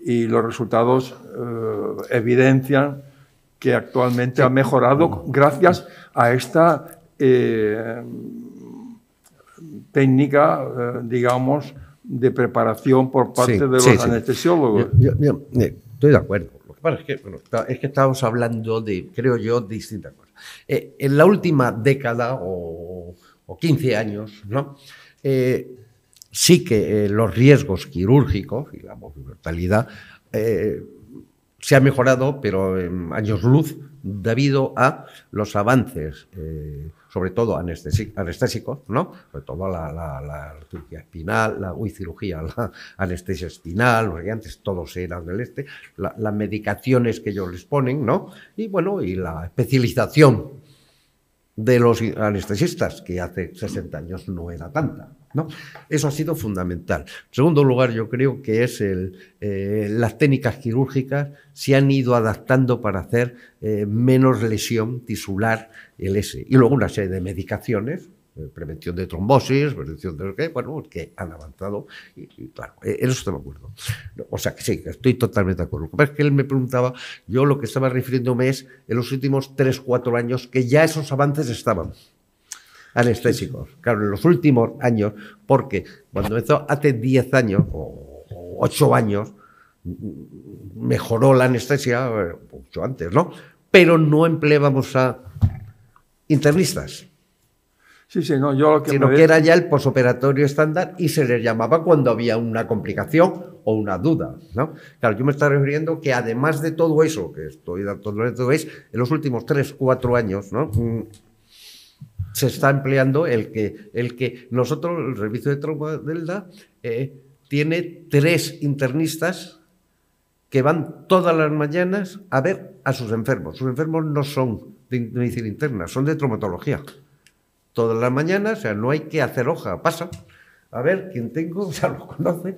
y los resultados evidencian que actualmente ha mejorado gracias a esta técnica, digamos, de preparación por parte de los anestesiólogos. Yo estoy de acuerdo. Lo que pasa es que, bueno, es que estamos hablando de, creo yo, distintas cosas. En la última década o 15 años, ¿no? Sí que los riesgos quirúrgicos, digamos, de mortalidad, se ha mejorado, pero en años luz, debido a los avances, sobre todo anestésicos, ¿no? Sobre todo la cirugía espinal, la anestesia espinal, porque antes todos eran del las medicaciones que ellos les ponen, ¿no? Y bueno, y la especialización de los anestesistas, que hace 60 años no era tanta, ¿no? Eso ha sido fundamental. En segundo lugar, yo creo que es las técnicas quirúrgicas se han ido adaptando para hacer menos lesión tisular y luego una serie de medicaciones, prevención de trombosis, prevención de lo que han avanzado y claro, en eso estoy de acuerdo. O sea que sí, estoy totalmente de acuerdo. Lo que pasa es que él me preguntaba, yo lo que estaba refiriéndome es en los últimos 3-4 años que ya esos avances estaban anestésicos. Claro, en los últimos años, porque cuando empezó hace 10 años o 8 años, mejoró la anestesia mucho antes, ¿no? Pero no empleábamos a internistas. Sí, no, yo lo que sino que era ya el posoperatorio estándar y se les llamaba cuando había una complicación o una duda, ¿no? Claro, yo me estaba refiriendo que además de todo eso, que estoy dando es, en los últimos 3-4 años, ¿no? Se está empleando el que nosotros, el servicio de trauma del DA, tiene 3 internistas que van todas las mañanas a ver a sus enfermos. Sus enfermos no son de medicina interna, son de traumatología. Todas las mañanas, o sea, no hay que hacer hoja, pasa, a ver quién tengo, o sea, lo conoce,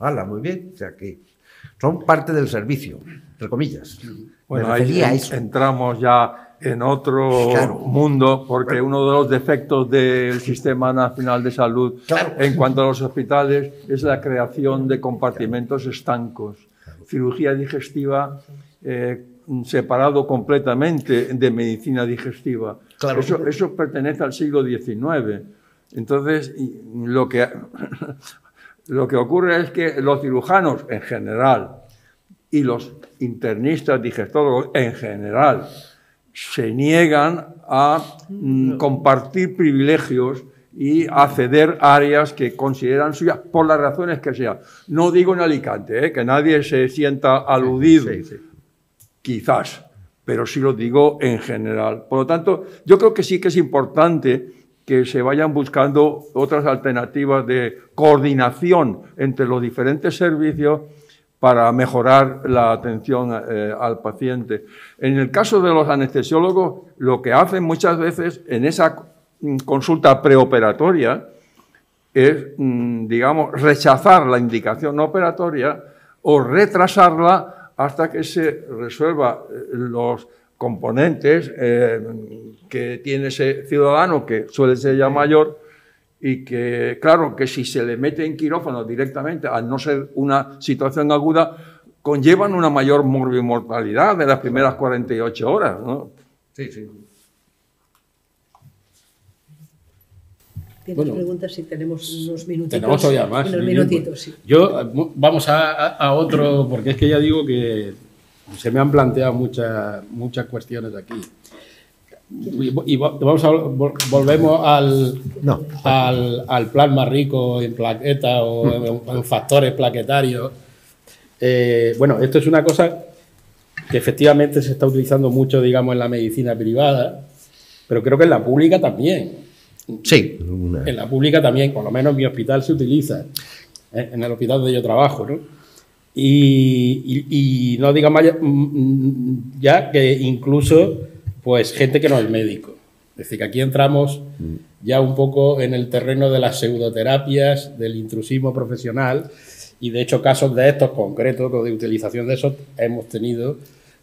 hala, muy bien, o sea, que son parte del servicio, entre comillas. Bueno, ahí entramos ya en otro mundo, porque uno de los defectos del Sistema Nacional de Salud en cuanto a los hospitales es la creación de compartimentos estancos. Cirugía digestiva separado completamente de medicina digestiva. Claro. Eso pertenece al siglo XIX. Entonces, lo que ocurre es que los cirujanos en general y los internistas digestólogos en general se niegan a compartir privilegios y a ceder áreas que consideran suyas por las razones que sean. No digo en Alicante, que nadie se sienta aludido, quizás, pero sí lo digo en general. Por lo tanto, yo creo que sí que es importante que se vayan buscando otras alternativas de coordinación entre los diferentes servicios para mejorar la atención al paciente. En el caso de los anestesiólogos, lo que hacen muchas veces en esa consulta preoperatoria es, digamos, rechazar la indicación no operatoria o retrasarla hasta que se resuelva los componentes que tiene ese ciudadano, que suele ser ya mayor, y que, claro, que si se le mete en quirófano directamente, al no ser una situación aguda, conllevan una mayor morbimortalidad de las primeras 48 horas, ¿no? Sí. ¿Tienes preguntas? Si tenemos unos minutitos. Tenemos todavía más. Unos minutitos, sí. Vamos a otro, porque es que ya digo que se me han planteado muchas cuestiones aquí. Y volvemos al plan más rico en plaquetas o en factores plaquetarios. Bueno, esto es una cosa que efectivamente se está utilizando mucho, digamos, en la medicina privada, pero creo que en la pública también. Sí. En la pública también, por lo menos en mi hospital se utiliza, en el hospital donde yo trabajo, ¿no? Y no digamos ya que incluso pues gente que no es médico. Es decir, que aquí entramos ya un poco en el terreno de las pseudoterapias, del intrusismo profesional, y de hecho casos de estos concretos, de utilización de esos, hemos tenido,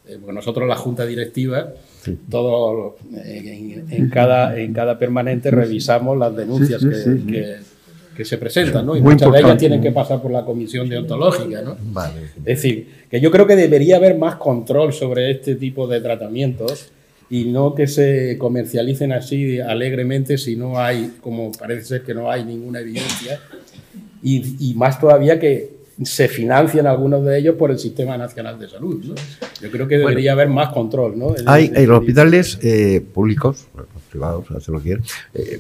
porque nosotros la Junta Directiva Todos en cada permanente revisamos las denuncias que se presentan, ¿no? Y muchas de ellas tienen que pasar por la comisión deontológica, ¿no? Vale. Es decir, que yo creo que debería haber más control sobre este tipo de tratamientos y no que se comercialicen así alegremente si no hay, como parece ser que no hay ninguna evidencia, y más todavía que se financian algunos de ellos por el Sistema Nacional de Salud, ¿no? Yo creo que debería haber más control, ¿no? Hay los hospitales públicos, los privados, hacen lo que quieran,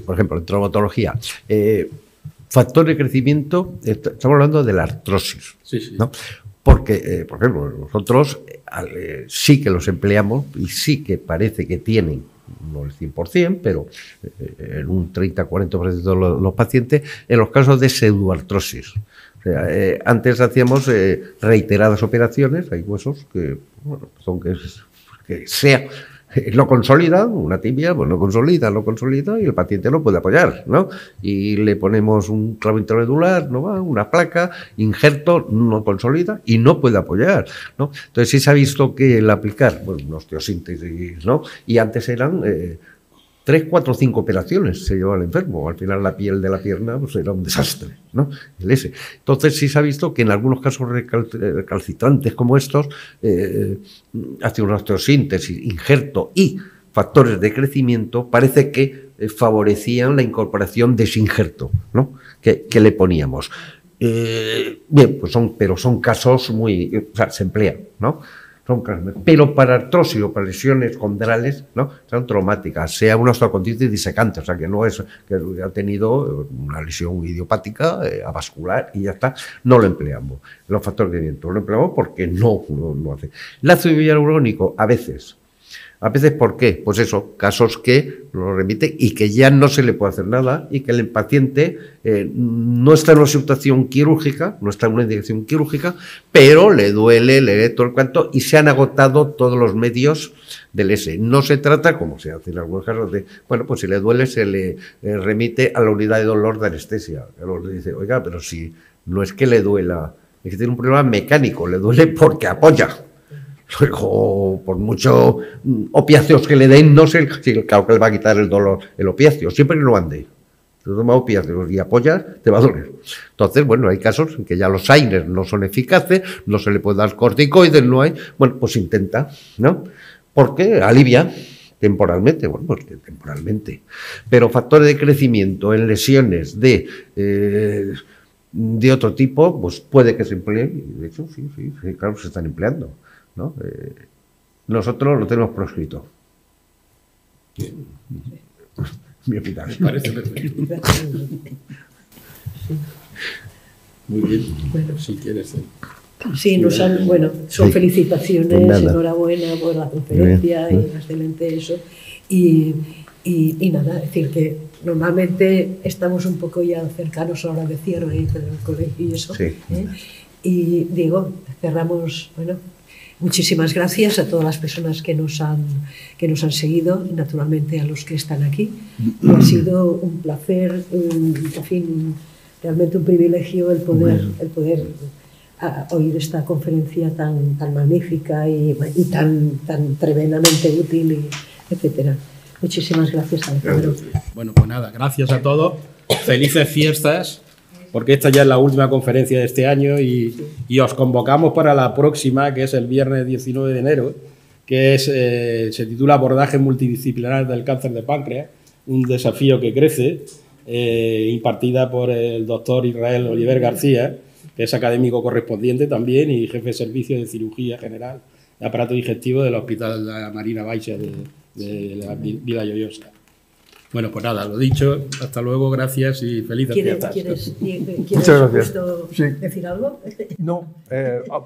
por ejemplo, en traumatología, factor de crecimiento, estamos hablando de la artrosis, ¿no? Porque, por ejemplo, nosotros sí que los empleamos y sí que parece que tienen, no el 100%, pero en un 30-40% de los pacientes, en los casos de pseudoartrosis. O sea, antes hacíamos reiteradas operaciones, hay huesos que, bueno, son que sea... Lo consolida, una tibia, pues lo consolida y el paciente lo puede apoyar, ¿no? Y le ponemos un clavo intramedular, ¿no va? Una placa, injerto, no consolida y no puede apoyar, ¿no? Entonces sí se ha visto que el aplicar, bueno, una osteosíntesis, ¿no? Y antes eran 3, 4, 5 operaciones se llevaba al enfermo. Al final la piel de la pierna pues era un desastre, ¿no? Entonces sí se ha visto que en algunos casos recalcitrantes como estos, hace una osteosíntesis, injerto y factores de crecimiento, parece que favorecían la incorporación de ese injerto, ¿no? que le poníamos. Bien, pues son casos muy... O sea, se emplean, ¿no? Pero para artrosis o para lesiones condrales, ¿no? Son traumáticas, sea una osteocondritis disecante, o sea que no es que ha tenido una lesión idiopática, avascular y ya está, no lo empleamos. Los factores de crecimiento lo empleamos porque no hace. El ácido hialurónico, a veces, ¿por qué? Pues eso, casos que lo remiten y que ya no se le puede hacer nada y que el paciente no está en una situación quirúrgica, no está en una indicación quirúrgica, pero le duele, le ve todo el cuanto y se han agotado todos los medios del S. No se trata, como se hace en algunos casos, de, bueno, pues si le duele se le remite a la unidad de dolor de anestesia. Luego le dice, oiga, pero si no es que le duela, es que tiene un problema mecánico, le duele porque apoya. Luego, por muchos opiáceos que le den, no sé, claro que le va a quitar el dolor el opiáceo, siempre que no ande. Si tomas opiáceos y apoyas, te va a doler. Entonces, bueno, hay casos en que ya los AINES no son eficaces, no se le puede dar corticoides, no hay. Bueno, pues intenta, ¿no? Porque alivia temporalmente, bueno, pues temporalmente. Pero factores de crecimiento en lesiones de otro tipo, pues puede que se empleen, de hecho, sí, claro, se están empleando, ¿no? Nosotros lo tenemos proscrito. Mi opinión. Me parece perfecto. Muy bien. Bueno, si quieres. Sí, son felicitaciones, pues enhorabuena por la conferencia y excelente eso. Y nada, es decir que normalmente estamos un poco ya cercanos a hora de cierre del colegio y eso. Sí. Y Diego, cerramos, bueno, muchísimas gracias a todas las personas que nos han seguido y naturalmente a los que están aquí. Y ha sido un placer, en fin, realmente un privilegio el poder oír esta conferencia tan magnífica y tan tremendamente útil, etcétera. Muchísimas gracias, Alejandro. Bueno, pues nada, gracias a todos. Felices fiestas, porque esta ya es la última conferencia de este año y os convocamos para la próxima, que es el viernes 19 de enero, que se titula Abordaje multidisciplinar del cáncer de páncreas, un desafío que crece, impartida por el doctor Israel Oliver García, que es académico correspondiente también y jefe de servicio de cirugía general de aparato digestivo del Hospital de la Marina Baixa de la Vila Lloyosa. Bueno, pues nada, lo dicho, hasta luego, gracias y felices fiestas. ¿Quieres Muchas gracias. Decir algo? No,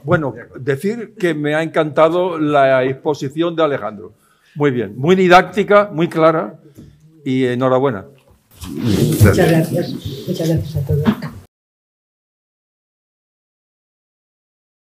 bueno, decir que me ha encantado la exposición de Alejandro. Muy bien, muy didáctica, muy clara y enhorabuena. Muchas gracias a todos.